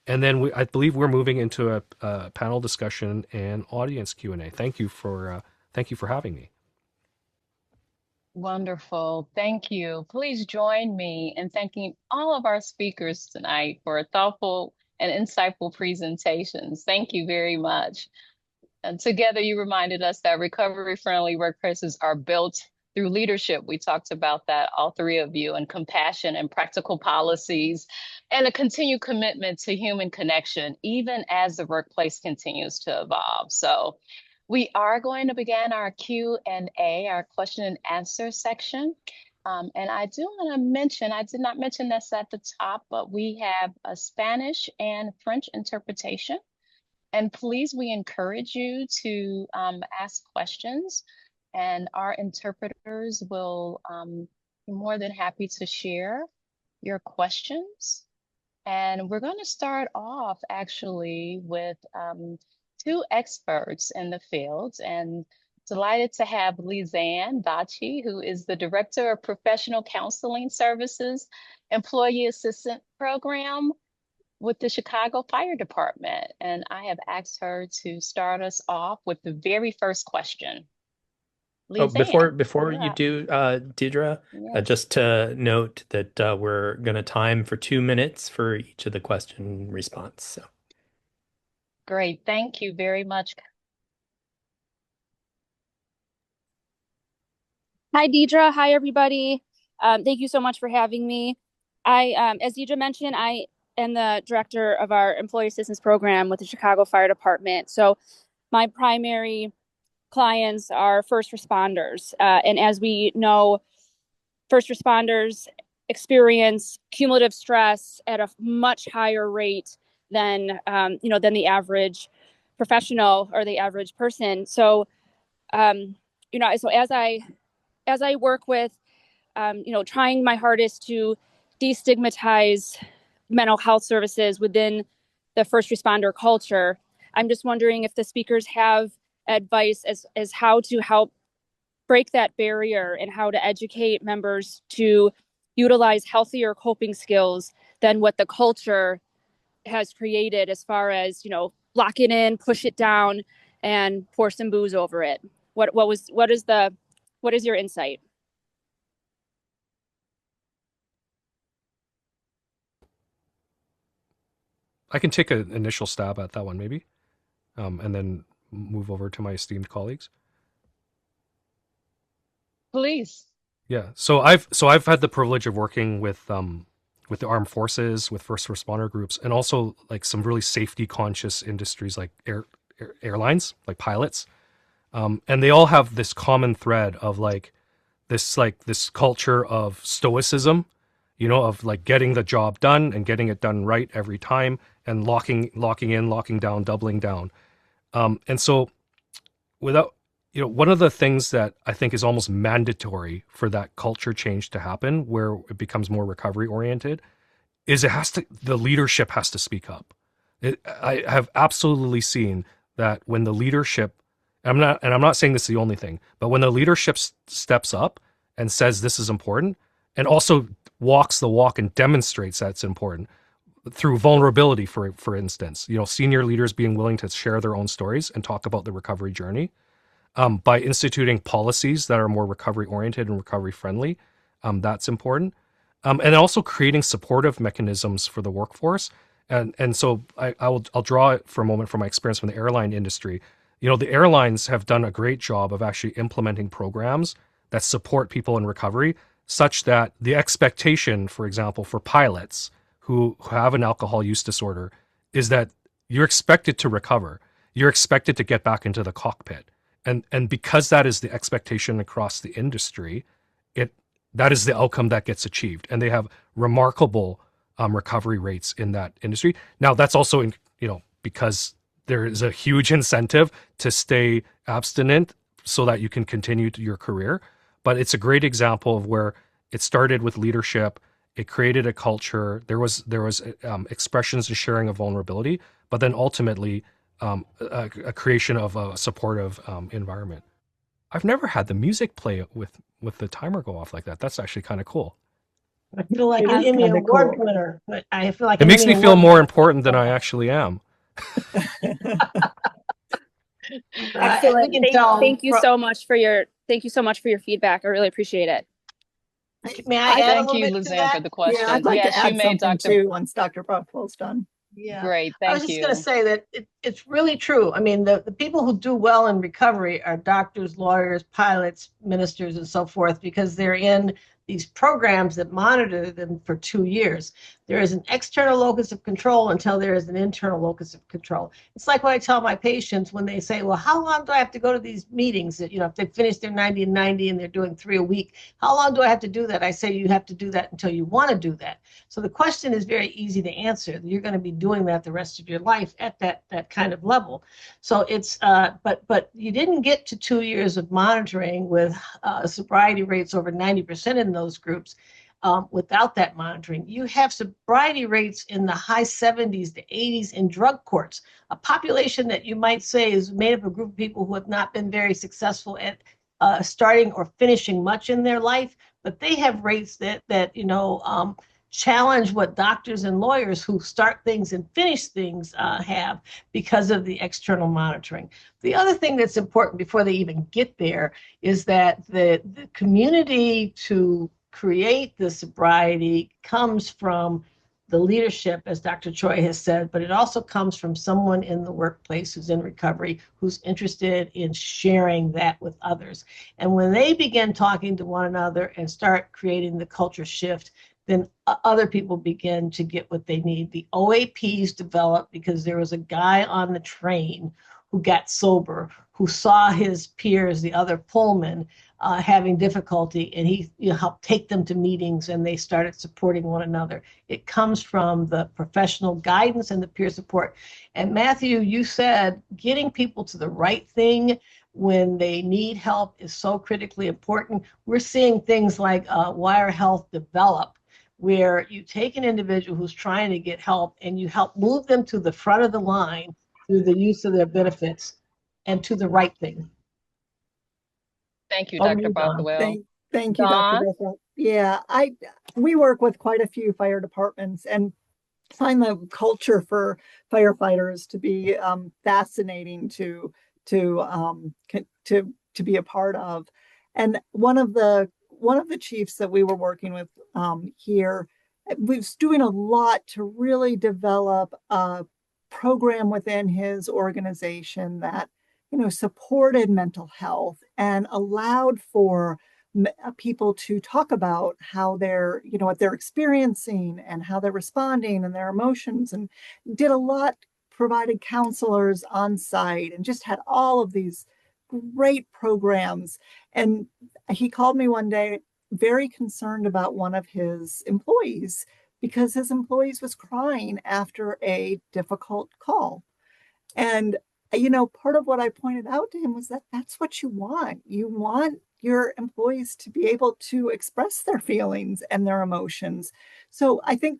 Speaker 4: and then I believe we're moving into a panel discussion and audience Q&A. Thank you for having me.
Speaker 1: Wonderful. Thank you. Please join me in thanking all of our speakers tonight for thoughtful and insightful presentations. Thank you very much. And together, you reminded us that recovery-friendly workplaces are built through leadership. We talked about that, all three of you, and compassion and practical policies, and a continued commitment to human connection, even as the workplace continues to evolve. So we are going to begin our Q&A, our question and answer section. And I do want to mention, I did not mention this at the top, but we have a Spanish and French interpretation. And please, we encourage you to ask questions, and our interpreters will be more than happy to share your questions. And we're going to start off actually with two experts in the field, and delighted to have Lizanne Dachi, who is the Director of Professional Counseling Services, Employee Assistance Program with the Chicago Fire Department. And I have asked her to start us off with the very first question.
Speaker 5: Oh,
Speaker 1: Lizanne,
Speaker 5: before
Speaker 1: you're
Speaker 5: you
Speaker 1: up.
Speaker 5: do, Deidre,
Speaker 1: Yes.
Speaker 5: just to note that we're going to time for 2 minutes for each of the question response. So,
Speaker 1: Great. Thank you very much.
Speaker 6: Hi, Deidre. Hi, everybody. Thank you so much for having me. As Deidre mentioned, I am the director of our Employee Assistance Program with the Chicago Fire Department. So my primary clients are first responders. And as we know, first responders experience cumulative stress at a much higher rate than the average professional or the average person. So, so as I work with trying my hardest to destigmatize mental health services within the first responder culture. I'm just wondering if the speakers have advice as how to help break that barrier and how to educate members to utilize healthier coping skills than what the culture has created as far as, lock it in, push it down, and pour some booze over it. What is your insight?
Speaker 4: I can take an initial stab at that one, maybe, and then move over to my esteemed colleagues.
Speaker 1: Please.
Speaker 4: Yeah. So I've had the privilege of working with the armed forces, with first responder groups, and also like some really safety conscious industries like airlines, like pilots. And they all have this common thread of this culture of stoicism, of like getting the job done and getting it done right every time, and locking in, locking down, doubling down. And so without one of the things that I think is almost mandatory for that culture change to happen, where it becomes more recovery oriented, is the leadership has to speak up. I have absolutely seen that when the leadership, and I'm not saying this is the only thing, but when the leadership steps up and says this is important, and also walks the walk and demonstrates that it's important through vulnerability, for instance, senior leaders being willing to share their own stories and talk about the recovery journey, by instituting policies that are more recovery oriented and recovery friendly. That's important. And also creating supportive mechanisms for the workforce. And so I'll draw it for a moment from my experience from the airline industry. The airlines have done a great job of actually implementing programs that support people in recovery, such that the expectation, for example, for pilots who have an alcohol use disorder is that you're expected to recover. You're expected to get back into the cockpit. And because that is the expectation across the industry, that is the outcome that gets achieved, and they have remarkable recovery rates in that industry. Now, that's also because there is a huge incentive to stay abstinent so that you can continue your career. But it's a great example of where it started with leadership. It created a culture. There was expressions and sharing of vulnerability, but then ultimately a creation of a supportive environment. I've never had the music play with the timer go off like that. That's actually kind of cool.
Speaker 3: I feel like
Speaker 2: It
Speaker 3: an
Speaker 2: is
Speaker 3: Emmy
Speaker 2: kinda
Speaker 3: Award
Speaker 2: cool.
Speaker 3: winner, but I feel like
Speaker 4: It
Speaker 3: an
Speaker 4: makes
Speaker 3: Emmy
Speaker 4: me feel
Speaker 3: Award
Speaker 4: more
Speaker 3: winner.
Speaker 4: important than I actually am.
Speaker 3: We
Speaker 6: Excellent.
Speaker 3: can tell.
Speaker 6: Thank you so much for your feedback. I really appreciate it.
Speaker 3: May I
Speaker 2: I,
Speaker 3: add a
Speaker 1: Thank
Speaker 3: little
Speaker 1: you,
Speaker 3: bit to
Speaker 1: Lizanne, for
Speaker 3: that?
Speaker 1: the
Speaker 2: yeah, I'd
Speaker 1: questions.
Speaker 2: like to
Speaker 1: Yes, you
Speaker 2: add
Speaker 1: may,
Speaker 2: something
Speaker 1: Dr.
Speaker 2: too once Dr. Buffalo's done.
Speaker 3: Yeah.
Speaker 1: Great.
Speaker 3: I was
Speaker 1: Thank
Speaker 3: just going to
Speaker 1: you.
Speaker 3: say that it's really true. I mean, the people who do well in recovery are doctors, lawyers, pilots, ministers, and so forth, because they're in these programs that monitor them for 2 years. There is an external locus of control until there is an internal locus of control. It's like what I tell my patients when they say, well, how long do I have to go to these meetings? That, if they finish their 90 and 90 and they're doing 3 a week, how long do I have to do that? I say you have to do that until you want to do that. So the question is very easy to answer. You're going to be doing that the rest of your life at that kind of level. So it's but you didn't get to 2 years of monitoring with sobriety rates over 90% in those groups without that monitoring. You have sobriety rates in the high 70s to 80s in drug courts, a population that you might say is made up of a group of people who have not been very successful at starting or finishing much in their life, but they have rates that challenge what doctors and lawyers who start things and finish things have because of the external monitoring. The other thing that's important before they even get there is that the community to create the sobriety comes from the leadership, as Dr. Choi has said, but it also comes from someone in the workplace who's in recovery, who's interested in sharing that with others. And when they begin talking to one another and start creating the culture shift, then other people begin to get what they need. The OAPs developed because there was a guy on the train who got sober, who saw his peers, the other Pullman, having difficulty, and he helped take them to meetings, and they started supporting one another. It comes from the professional guidance and the peer support. And Matthew, you said getting people to the right thing when they need help is so critically important. We're seeing things like Wire Health develop, where you take an individual who's trying to get help and you help move them to the front of the line through the use of their benefits and to the right thing.
Speaker 1: Thank you,
Speaker 3: Over to
Speaker 1: Dr.
Speaker 3: you, Dawn.
Speaker 1: Bothwell.
Speaker 2: Thank you, Dr.
Speaker 1: Dawn?
Speaker 2: Bothwell. Yeah, we work with quite a few fire departments and find the culture for firefighters to be fascinating to be a part of. And one of the chiefs that we were working with here was doing a lot to really develop a program within his organization that supported mental health and allowed for people to talk about how they're, what they're experiencing and how they're responding and their emotions, and did a lot, provided counselors on site, and just had all of these great programs. And he called me one day very concerned about one of his employees because his employees was crying after a difficult call. And part of what I pointed out to him was that that's what you want. You want your employees to be able to express their feelings and their emotions. So I think,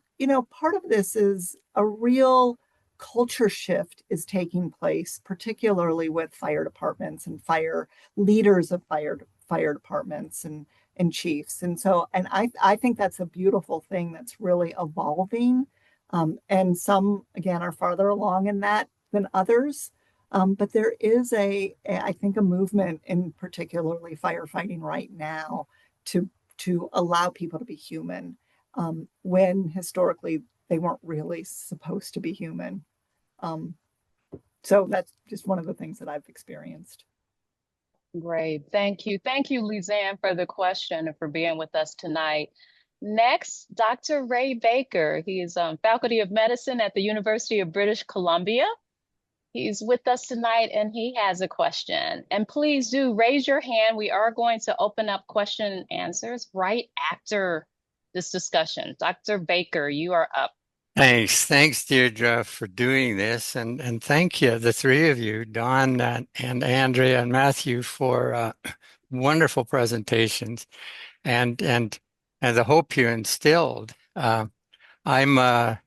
Speaker 2: part of this is a real culture shift is taking place, particularly with fire departments and fire leaders of fire departments and chiefs. And so, and I think that's a beautiful thing that's really evolving. And some, again, are farther along in that than others. But there is I think, a movement in particularly firefighting right now to allow people to be human when historically they weren't really supposed to be human. So that's just one of the things that I've experienced.
Speaker 1: Great. Thank you. Thank you, Lizanne, for the question and for being with us tonight. Next, Dr. Ray Baker. He is Faculty of Medicine at the University of British Columbia. He's with us tonight and he has a question. And please do raise your hand. We are going to open up question and answers right after this discussion. Dr. Baker, you are up.
Speaker 7: Thanks, Deirdre, for doing this, and thank you, the three of you, Dawn and Andrea and Matthew, for wonderful presentations and the hope you instilled. I'm a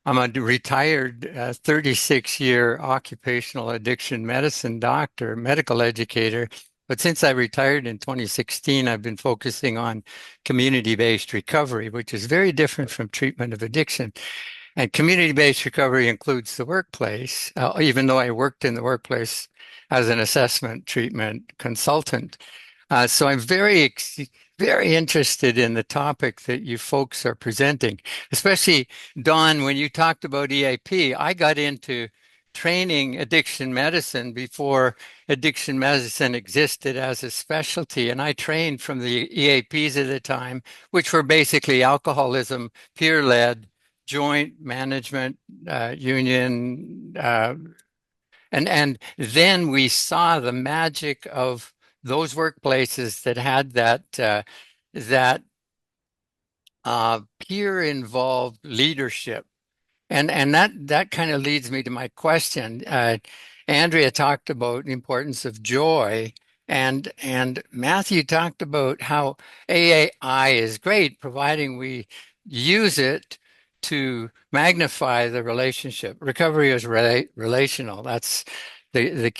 Speaker 7: retired 36-year occupational addiction medicine doctor, medical educator. But since I retired in 2016, I've been focusing on community-based recovery, which is very different from treatment of addiction. And community-based recovery includes the workplace, even though I worked in the workplace as an assessment treatment consultant. So I'm very interested in the topic that you folks are presenting, especially, Dawn, when you talked about EAP. I got into training addiction medicine before addiction medicine existed as a specialty, and I trained from the EAPs at the time, which were basically alcoholism, peer-led, joint management, union, and then we saw the magic of those workplaces that had that peer involved leadership. And that kind of leads me to my question. Andrea talked about the importance of joy, and Matthew talked about how AAI is great, providing we use it to magnify the relationship. Recovery is relational. That's the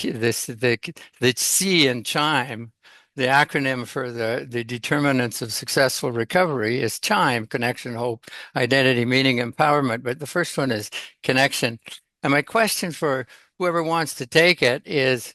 Speaker 7: C in CHIME the acronym for the determinants of successful recovery is CHIME, connection, hope, identity, meaning, empowerment. But the first one is connection. And my question for whoever wants to take it is,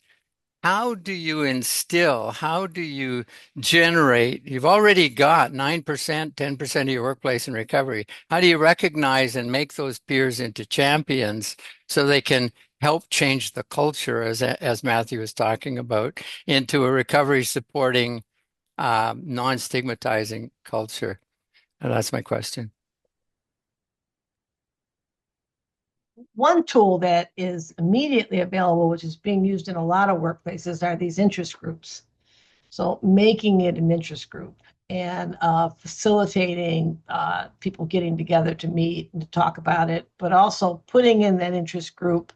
Speaker 7: how do you instill, how do you generate? You've already got 9%, 10% of your workplace in recovery. How do you recognize and make those peers into champions so they can help change the culture, as Matthew was talking about, into a recovery supporting, non-stigmatizing culture? And that's my question.
Speaker 3: One tool that is immediately available, which is being used in a lot of workplaces, are these interest groups. So making it an interest group and facilitating people getting together to meet and to talk about it, but also putting in that interest group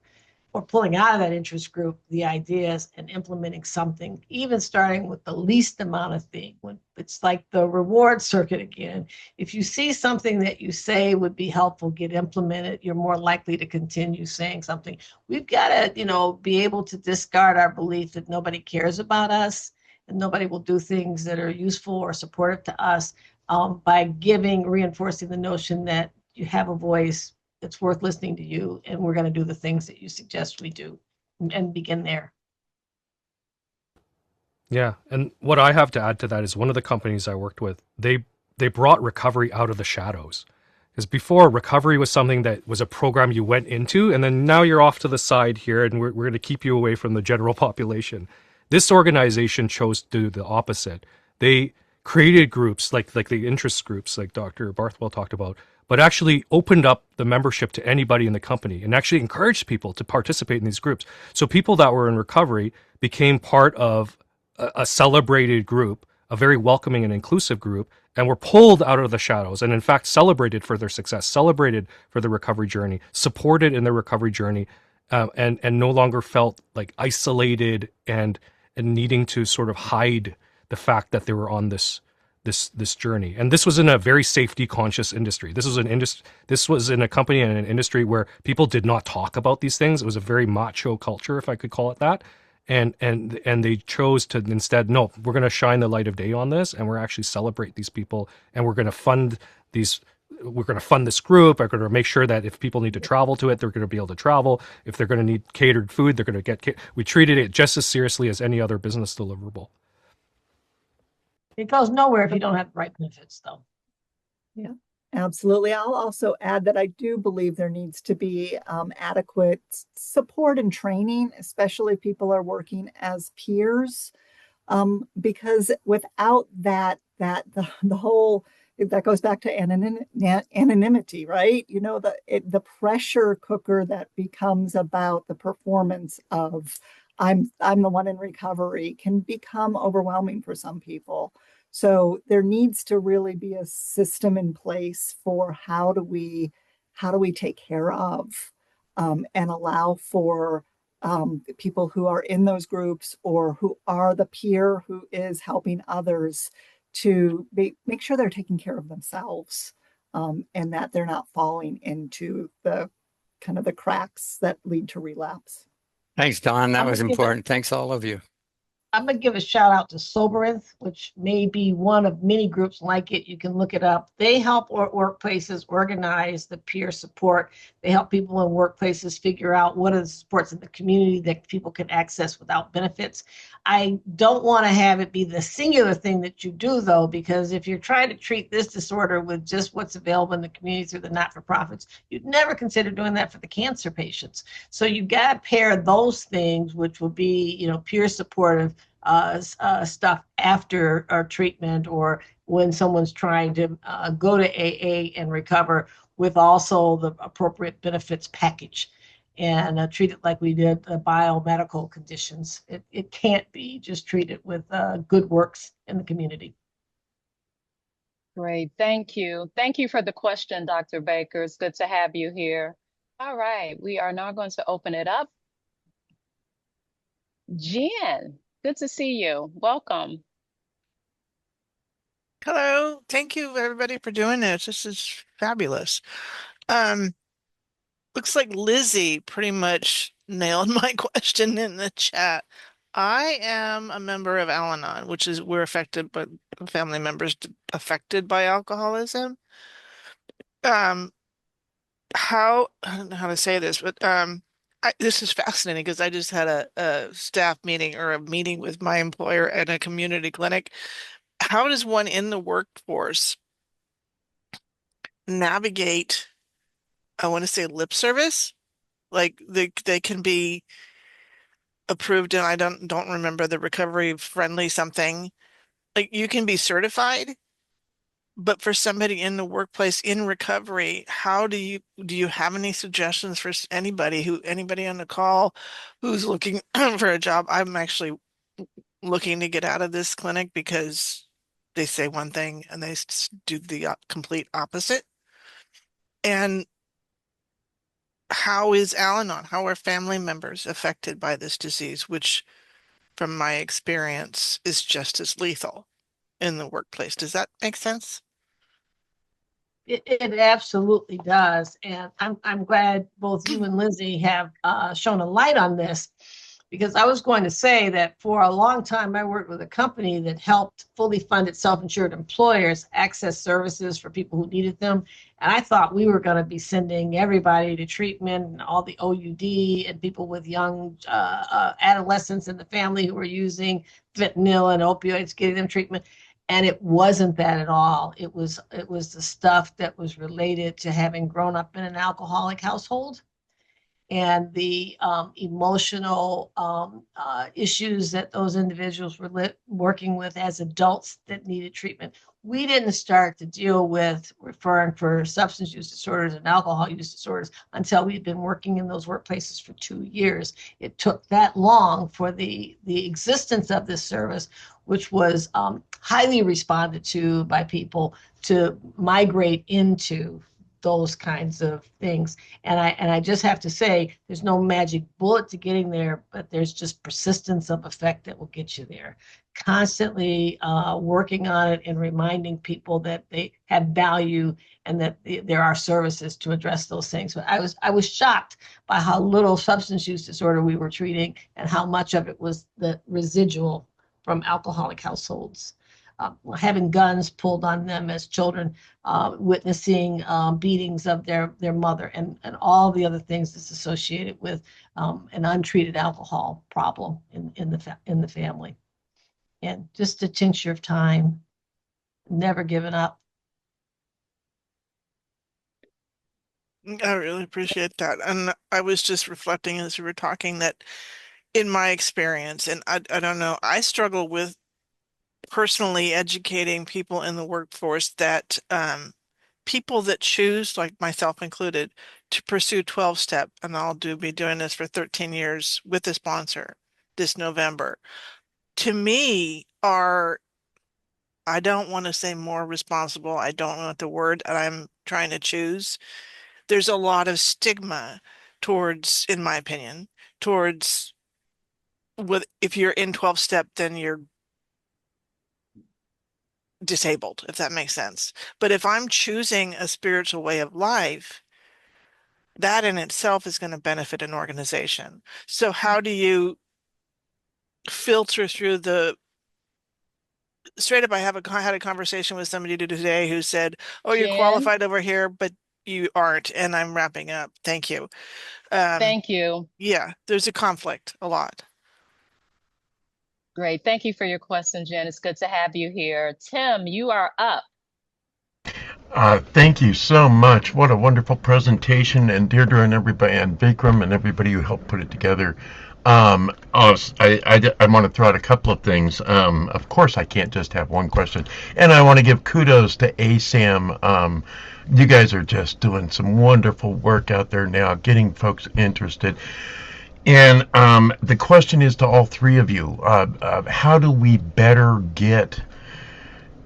Speaker 3: or pulling out of that interest group the ideas and implementing something, even starting with the least amount of thing. When it's like the reward circuit again. If you see something that you say would be helpful get implemented, you're more likely to continue saying something. We've got to, be able to discard our belief that nobody cares about us and nobody will do things that are useful or supportive to us, by reinforcing the notion that you have a voice, it's worth listening to you, and we're going to do the things that you suggest we do, and begin there.
Speaker 4: Yeah, and what I have to add to that is one of the companies I worked with, they brought recovery out of the shadows. Because before, recovery was something that was a program you went into, and then now you're off to the side here, and we're going to keep you away from the general population. This organization chose to do the opposite. They created groups like the interest groups, like Dr. Barthwell talked about, but actually opened up the membership to anybody in the company and actually encouraged people to participate in these groups. So people that were in recovery became part of a celebrated group, a very welcoming and inclusive group, and were pulled out of the shadows and in fact celebrated for their success, celebrated for the recovery journey, supported in their recovery journey, and no longer felt like isolated and needing to sort of hide the fact that they were on this journey. And this was in a very safety conscious industry. This was in a company and an industry where people did not talk about these things. It was a very macho culture, if I could call it that. And they chose to instead, no, we're going to shine the light of day on this, and we're actually celebrate these people, and we're going to fund these. We're going to fund this group. We're going to make sure that if people need to travel to it, they're going to be able to travel. If they're going to need catered food, they're going to get. We treated it just as seriously as any other business deliverable.
Speaker 3: It goes nowhere if you don't have the right benefits, though.
Speaker 2: Yeah, absolutely. I'll also add that I do believe there needs to be adequate support and training, especially if people are working as peers, because without that, the whole that goes back to anonymity, right? The pressure cooker that becomes about the performance of I'm the one in recovery can become overwhelming for some people. So there needs to really be a system in place for how do we take care of, and allow for people who are in those groups or who are the peer who is helping others to make sure they're taking care of themselves, and that they're not falling into the kind of the cracks that lead to relapse.
Speaker 7: Thanks, Don. That
Speaker 3: I'm
Speaker 7: was
Speaker 3: gonna give
Speaker 7: important. Thanks, all of you.
Speaker 3: I'm going to give a shout out to Sobereth, which may be one of many groups like it. You can look it up. They help workplaces organize the peer support. They help people in workplaces figure out what are the supports in the community that people can access without benefits. I don't want to have it be the singular thing that you do, though, because if you're trying to treat this disorder with just what's available in the community through the not-for-profits, you'd never consider doing that for the cancer patients. So you've got to pair those things, which will be, peer supportive stuff after our treatment, or when someone's trying to go to AA and recover, with also the appropriate benefits package, and treat it like we did biomedical conditions. It can't be just treated with good works in the community.
Speaker 1: Great. Thank you. Thank you for the question, Dr. Baker. It's good to have you here. All right. We are now going to open it up. Jen, good to see you. Welcome.
Speaker 8: Hello. Thank you everybody for doing this. This is fabulous. Looks like Lizzie pretty much nailed my question in the chat. I am a member of Al-Anon, which is we're affected, but family members affected by alcoholism. Um, I don't know how to say this, but this is fascinating because I just had a staff meeting or a meeting with my employer at a community clinic. How does one in the workforce navigate, I want to say lip service? Like they can be approved, and I don't remember the recovery friendly something. Like you can be certified, but for somebody in the workplace in recovery, how do you have any suggestions for anybody on the call who's looking for a job? I'm actually looking to get out of this clinic because they say one thing and they do the complete opposite. And how is Al-Anon? How are family members affected by this disease, which, from my experience, is just as lethal in the workplace? Does that make sense?
Speaker 3: It absolutely does. And I'm glad both you and Lizzie have shown a light on this, because I was going to say that for a long time, I worked with a company that helped fully funded self-insured employers access services for people who needed them. And I thought we were going to be sending everybody to treatment, and all the OUD and people with young adolescents in the family who were using fentanyl and opioids, getting them treatment. And it wasn't that at all. It was the stuff that was related to having grown up in an alcoholic household, and the emotional issues that those individuals were working with as adults that needed treatment. We didn't start to deal with referring for substance use disorders and alcohol use disorders until we'd been working in those workplaces for 2 years. It took that long for the existence of this service, which was highly responded to by people, to migrate into those kinds of things. And I just have to say, there's no magic bullet to getting there, but there's just persistence of effect that will get you there. Constantly working on it and reminding people that they have value and that there are services to address those things. But I was shocked by how little substance use disorder we were treating and how much of it was the residual from alcoholic households. Having guns pulled on them as children, witnessing beatings of their mother, and all the other things that's associated with an untreated alcohol problem in the family. And just a tincture of time, never giving up.
Speaker 8: I really appreciate that. And I was just reflecting as we were talking that in my experience, and I don't know, I struggle with personally educating people in the workforce that people that choose, like myself included, to pursue 12-step, and I'll be doing this for 13 years with a sponsor this November, to me are, I don't want to say more responsible. I don't know what the word that I'm trying to choose. There's a lot of stigma towards, in my opinion, towards if you're in 12-step, then you're disabled, if that makes sense. But if I'm choosing a spiritual way of life, that in itself is going to benefit an organization. So how do you filter through the straight up? I had a conversation with somebody today who said, "Oh, you're
Speaker 1: Jen,
Speaker 8: qualified over here, but you aren't." And I'm wrapping up. Thank you.
Speaker 1: thank you.
Speaker 8: Yeah, there's a conflict a lot.
Speaker 1: Great. Thank you for your question, Jen. It's good to have you here. Tim, you are up.
Speaker 9: Thank you so much. What a wonderful presentation, and Deirdre and everybody, and Vikram and everybody who helped put it together. I want to throw out a couple of things. Of course, I can't just have one question, and I want to give kudos to ASAM. You guys are just doing some wonderful work out there now, getting folks interested. And the question is to all three of you: how do we better get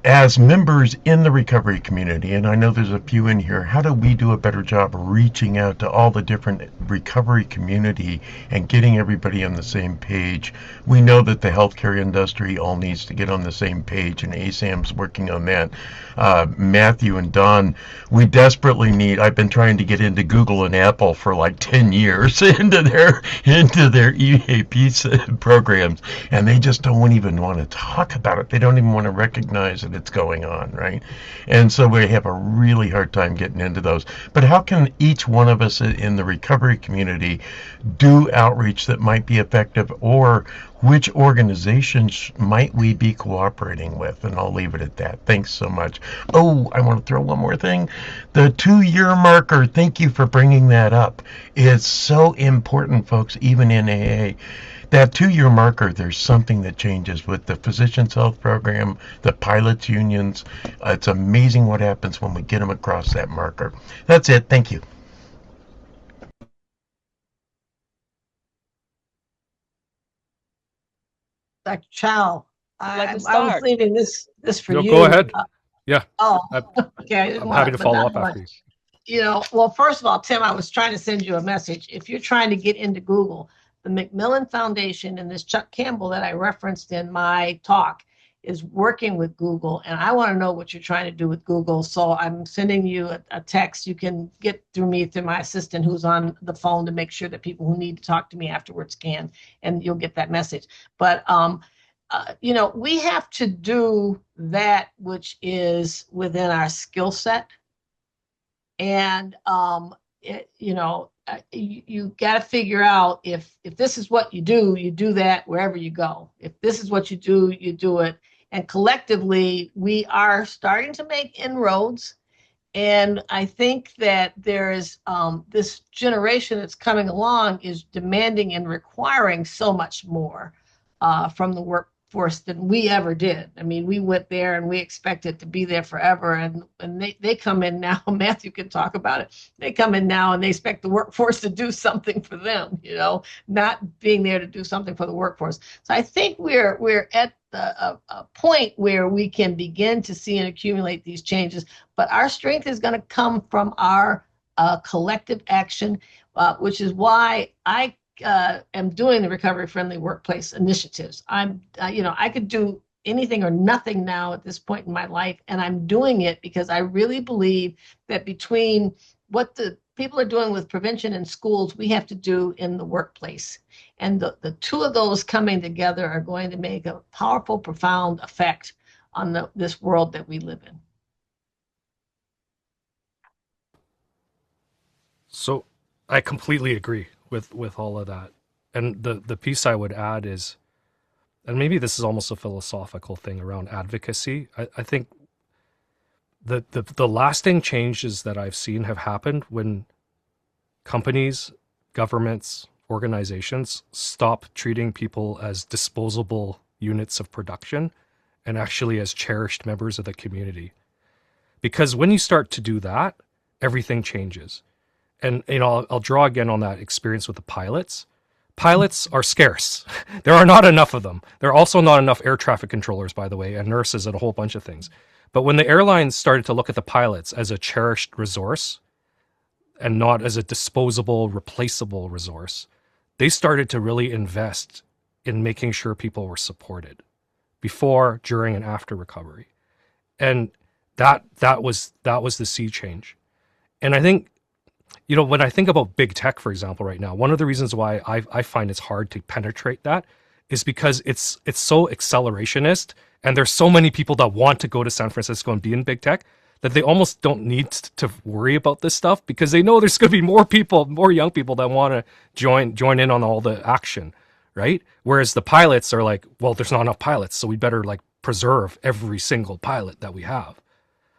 Speaker 9: as members in the recovery community, and I know there's a few in here, how do we do a better job of reaching out to all the different recovery community and getting everybody on the same page? We know that the healthcare industry all needs to get on the same page, and ASAM's working on that. Matthew and Don, we desperately need. I've been trying to get into Google and Apple for like 10 years into their EAP programs, and they just don't even want to talk about it. They don't even want to recognize that it's going on, right? And so we have a really hard time getting into those. But how can each one of us in the recovery community do outreach that might be effective, or which organizations might we be cooperating with? And I'll leave it at that. Thanks so much. Oh, I want to throw one more thing. The 2-year marker, thank you for bringing that up. It's so important, folks, even in AA. That 2-year marker, there's something that changes with the Physicians Health Program, the pilots unions. It's amazing what happens when we get them across that marker. That's it. Thank you.
Speaker 3: Dr. Chow,
Speaker 1: Like to
Speaker 3: I was
Speaker 1: start.
Speaker 3: leaving this for
Speaker 4: No,
Speaker 3: you.
Speaker 4: go ahead. Yeah,
Speaker 3: Oh,
Speaker 4: I'm,
Speaker 3: okay. I didn't
Speaker 4: I'm
Speaker 3: want
Speaker 4: happy to
Speaker 3: but
Speaker 4: follow
Speaker 3: not
Speaker 4: up after you.
Speaker 3: much. You know, well, first of all, Tim, I was trying to send you a message. If you're trying to get into Google, the Macmillan Foundation and this Chuck Campbell that I referenced in my talk is working with Google, and I want to know what you're trying to do with Google. So I'm sending you a text. You can get through me through my assistant who's on the phone to make sure that people who need to talk to me afterwards can, and you'll get that message. But you know, we have to do that which is within our skill set. And you know, you got to figure out if this is what you do that wherever you go. If this is what you do it. And collectively, we are starting to make inroads. And I think that there is this generation that's coming along is demanding and requiring so much more from the workforce than we ever did. I mean, we went there and we expect it to be there forever. And they come in now, Matthew can talk about it. They come in now and they expect the workforce to do something for them, you know, not being there to do something for the workforce. So I think we're at a point where we can begin to see and accumulate these changes, but our strength is going to come from our collective action, which is why I am doing the recovery friendly workplace initiatives. You know, I could do anything or nothing now at this point in my life, and I'm doing it because I really believe that between what the people are doing with prevention in schools, we have to do in the workplace. And the two of those coming together are going to make a powerful, profound effect on this world that we live in.
Speaker 4: So I completely agree with all of that. And the piece I would add is, and maybe this is almost a philosophical thing around advocacy. I think the lasting changes that I've seen have happened when companies, governments, organizations stop treating people as disposable units of production and actually as cherished members of the community. Because when you start to do that, everything changes. And you know, I'll draw again on that experience with the pilots. Pilots are scarce. There are not enough of them. There are also not enough air traffic controllers, by the way, and nurses and a whole bunch of things. But when the airlines started to look at the pilots as a cherished resource and not as a disposable, replaceable resource, they started to really invest in making sure people were supported before, during, and after recovery. And that was the sea change. And I think, you know, when I think about big tech, for example, right now, one of the reasons why I find it's hard to penetrate that is because it's so accelerationist, and there's so many people that want to go to San Francisco and be in big tech that they almost don't need to worry about this stuff because they know there's going to be more people, more young people that want to join in on all the action, right? Whereas the pilots are like, well, there's not enough pilots, so we better like preserve every single pilot that we have,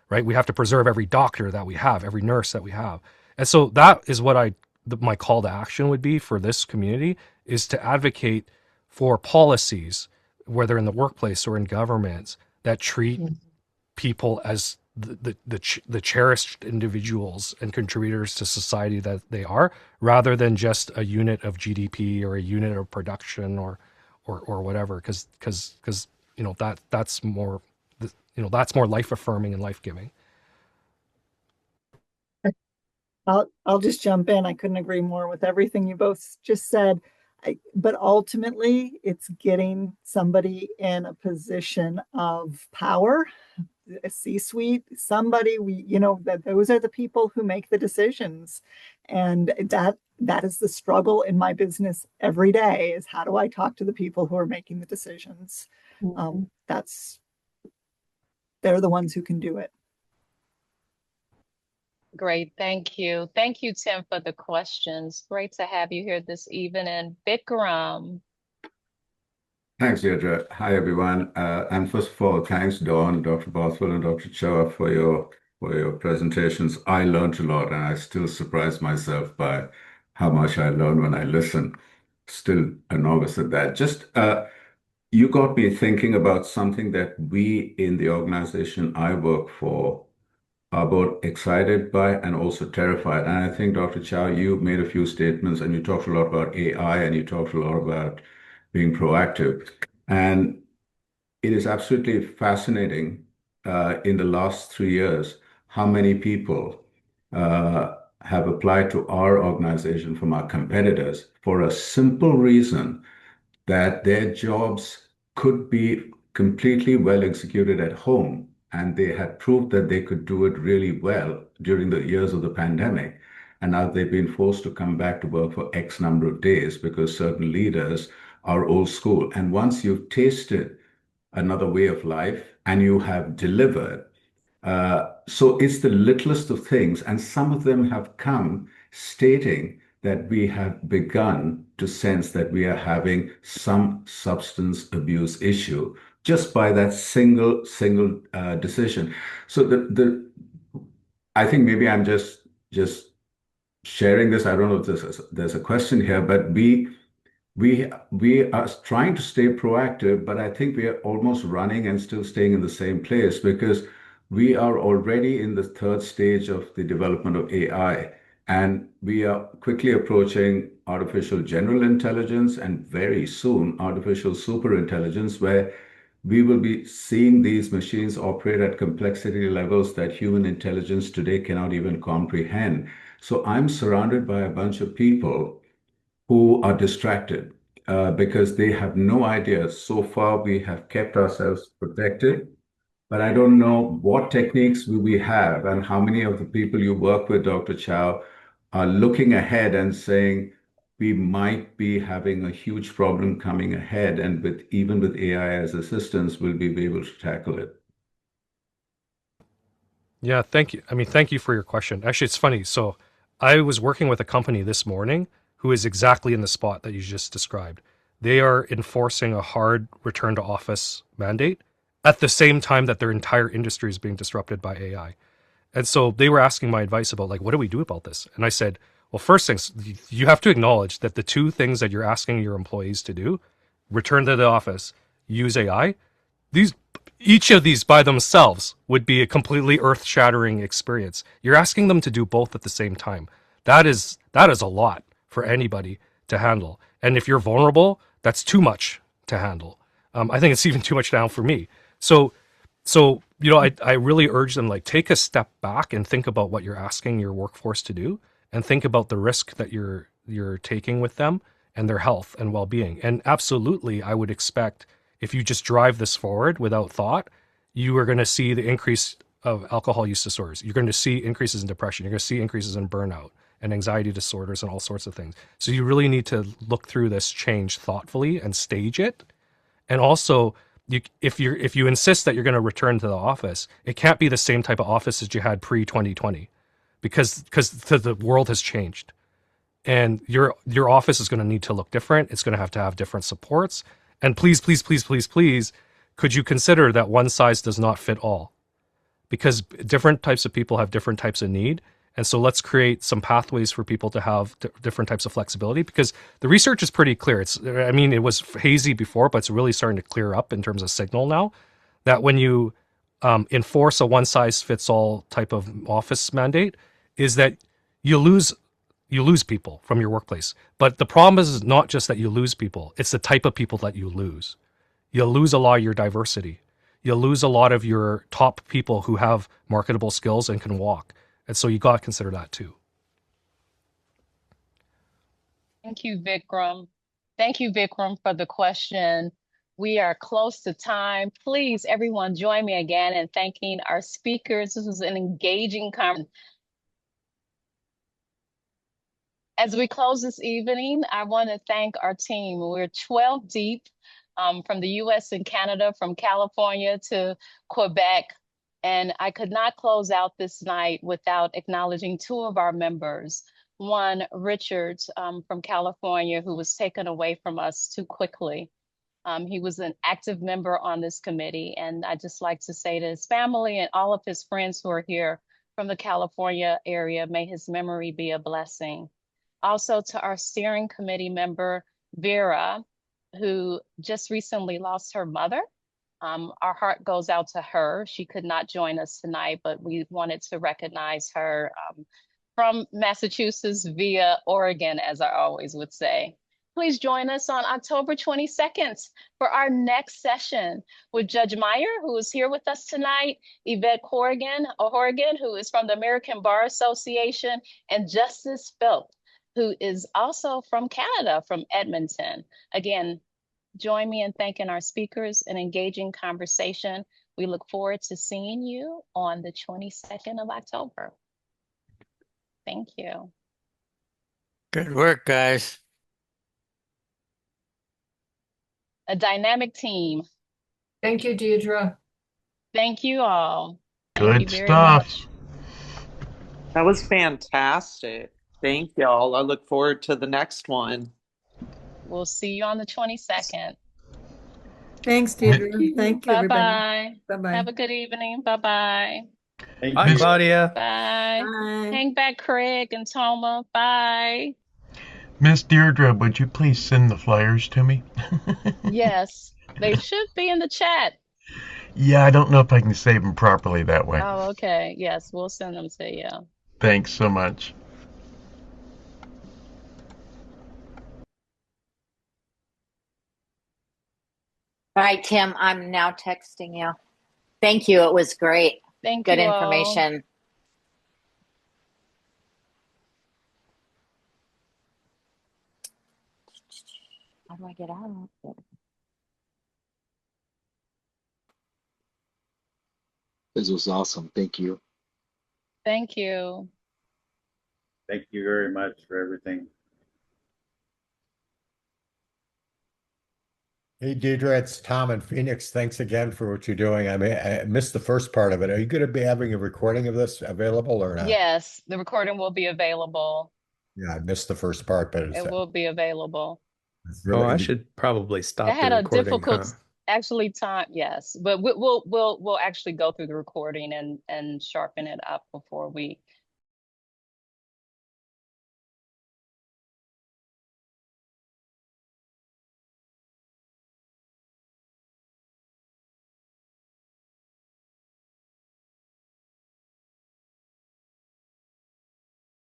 Speaker 4: right? We have to preserve every doctor that we have, every nurse that we have. And so that is what my call to action would be for this community, is to advocate for policies, whether in the workplace or in governments, that treat people as the cherished individuals and contributors to society that they are, rather than just a unit of GDP or a unit of production or whatever. Because you know that's more that's more life affirming and life giving.
Speaker 2: I'll just jump in. I couldn't agree more with everything you both just said. But ultimately, it's getting somebody in a position of power, a C-suite, somebody that those are the people who make the decisions. And that is the struggle in my business every day, is how do I talk to the people who are making the decisions? They're the ones who can do it.
Speaker 1: Great, thank you. Thank you, Tim, for the questions. Great to have you here this evening. Vikram.
Speaker 10: Thanks, Deirdre. Hi, everyone. And first of all, thanks, Dawn, Dr. Boswell, and Dr. Chow for your presentations. I learned a lot, and I still surprise myself by how much I learn when I listen. Still a novice at that. Just you got me thinking about something that we in the organization I work for are both excited by and also terrified. And I think, Dr. Chow, you made a few statements and you talked a lot about AI and you talked a lot about being proactive. And it is absolutely fascinating in the last 3 years how many people have applied to our organization from our competitors for a simple reason that their jobs could be completely well executed at home. And they had proved that they could do it really well during the years of the pandemic. And now they've been forced to come back to work for X number of days because certain leaders are old school. And once you've tasted another way of life and you have delivered, so it's the littlest of things, and some of them have come stating that we have begun to sense that we are having some substance abuse issue just by that single decision. So I think maybe I'm just sharing this. I don't know if there's a question here, but we are trying to stay proactive, but I think we are almost running and still staying in the same place because we are already in the third stage of the development of AI, and we are quickly approaching artificial general intelligence and very soon artificial superintelligence, where we will be seeing these machines operate at complexity levels that human intelligence today cannot even comprehend. So I'm surrounded by a bunch of people who are distracted because they have no idea. So far, we have kept ourselves protected, but I don't know what techniques we have and how many of the people you work with, Dr. Chow, are looking ahead and saying we might be having a huge problem coming ahead, and even with AI as assistance, we'll be able to tackle it.
Speaker 4: Yeah, thank you. I mean, thank you for your question. Actually, it's funny. So I was working with a company this morning who is exactly in the spot that you just described. They are enforcing a hard return to office mandate at the same time that their entire industry is being disrupted by AI. And so they were asking my advice about, like, what do we do about this? And I said, well, first things, you have to acknowledge that the two things that you're asking your employees to do, return to the office, use AI, each of these by themselves would be a completely earth-shattering experience. You're asking them to do both at the same time. That is a lot for anybody to handle. And if you're vulnerable, that's too much to handle. I think it's even too much now for me. So I really urge them, like, take a step back and think about what you're asking your workforce to do, and think about the risk that you're taking with them and their health and well-being. And absolutely, I would expect, if you just drive this forward without thought, you are going to see the increase of alcohol use disorders. You're going to see increases in depression. You're going to see increases in burnout and anxiety disorders and all sorts of things. So you really need to look through this change thoughtfully and stage it. And also, if you insist that you're going to return to the office, it can't be the same type of office as you had pre-2020, because the world has changed, and your office is going to need to look different. It's going to have different supports. And please, could you consider that one size does not fit all? Because different types of people have different types of need. And so let's create some pathways for people to have different types of flexibility, because the research is pretty clear. It was hazy before, but it's really starting to clear up in terms of signal now, that when you enforce a one size fits all type of office mandate, is that you lose people from your workplace. But the problem is not just that you lose people, it's the type of people that you lose. You lose a lot of your diversity. you lose a lot of your top people who have marketable skills and can walk. And so you got to consider that too.
Speaker 1: Thank you, Vikram. Thank you, Vikram, for the question. We are close to time. Please, everyone, join me again in thanking our speakers. This was an engaging conversation. As we close this evening, I want to thank our team. We're 12 deep from the US and Canada, from California to Quebec. And I could not close out this night without acknowledging two of our members. One, Richard from California, who was taken away from us too quickly. He was an active member on this committee. And I'd just like to say to his family and all of his friends who are here from the California area, may his memory be a blessing. Also to our steering committee member, Vera, who just recently lost her mother. Our heart goes out to her. She could not join us tonight, but we wanted to recognize her from Massachusetts via Oregon, as I always would say. Please join us on October 22nd for our next session with Judge Meyer, who is here with us tonight, Yvette Horrigan, who is from the American Bar Association, and Justice Philp, who is also from Canada, from Edmonton. Again, join me in thanking our speakers and engaging conversation. We look forward to seeing you on the 22nd of October. Thank you.
Speaker 7: Good work, guys.
Speaker 1: A dynamic team.
Speaker 3: Thank you, Deirdre.
Speaker 1: Thank you all. Thank
Speaker 9: Good
Speaker 1: you very
Speaker 9: stuff.
Speaker 1: much.
Speaker 11: That was fantastic. Thank y'all. I look forward to the next one.
Speaker 1: We'll see you on the 22nd.
Speaker 2: Thanks, Deirdre. Thank you, everybody.
Speaker 1: Bye-bye.
Speaker 2: Bye-bye.
Speaker 1: Have a good evening. Bye-bye.
Speaker 5: Bye, Claudia.
Speaker 1: Bye.
Speaker 2: Bye.
Speaker 1: Hang back, Craig and Toma. Bye.
Speaker 9: Miss Deirdre, would you please send the flyers to me?
Speaker 1: Yes, they should be in the chat.
Speaker 9: Yeah, I don't know if I can save them properly that way.
Speaker 1: Oh, okay. Yes, we'll send them to you.
Speaker 9: Thanks so much.
Speaker 12: All right, Tim, I'm now texting you. Thank you. It was great.
Speaker 1: Thank
Speaker 12: Good
Speaker 1: you all.
Speaker 12: information. How do I get out?
Speaker 13: This was awesome. Thank you.
Speaker 1: Thank you.
Speaker 14: Thank you very much for everything.
Speaker 15: Hey, Deirdre, it's Tom in Phoenix. Thanks again for what you're doing. I mean, I missed the first part of it. Are you going to be having a recording of this available or not?
Speaker 1: Yes, the recording will be available.
Speaker 15: Yeah, I missed the first part, but
Speaker 1: It will be available.
Speaker 15: it's
Speaker 5: Oh, I should probably stop
Speaker 1: I had
Speaker 5: the
Speaker 1: a
Speaker 5: recording,
Speaker 1: difficult
Speaker 5: huh?
Speaker 1: actually time, yes, but we'll actually go through the recording and sharpen it up before we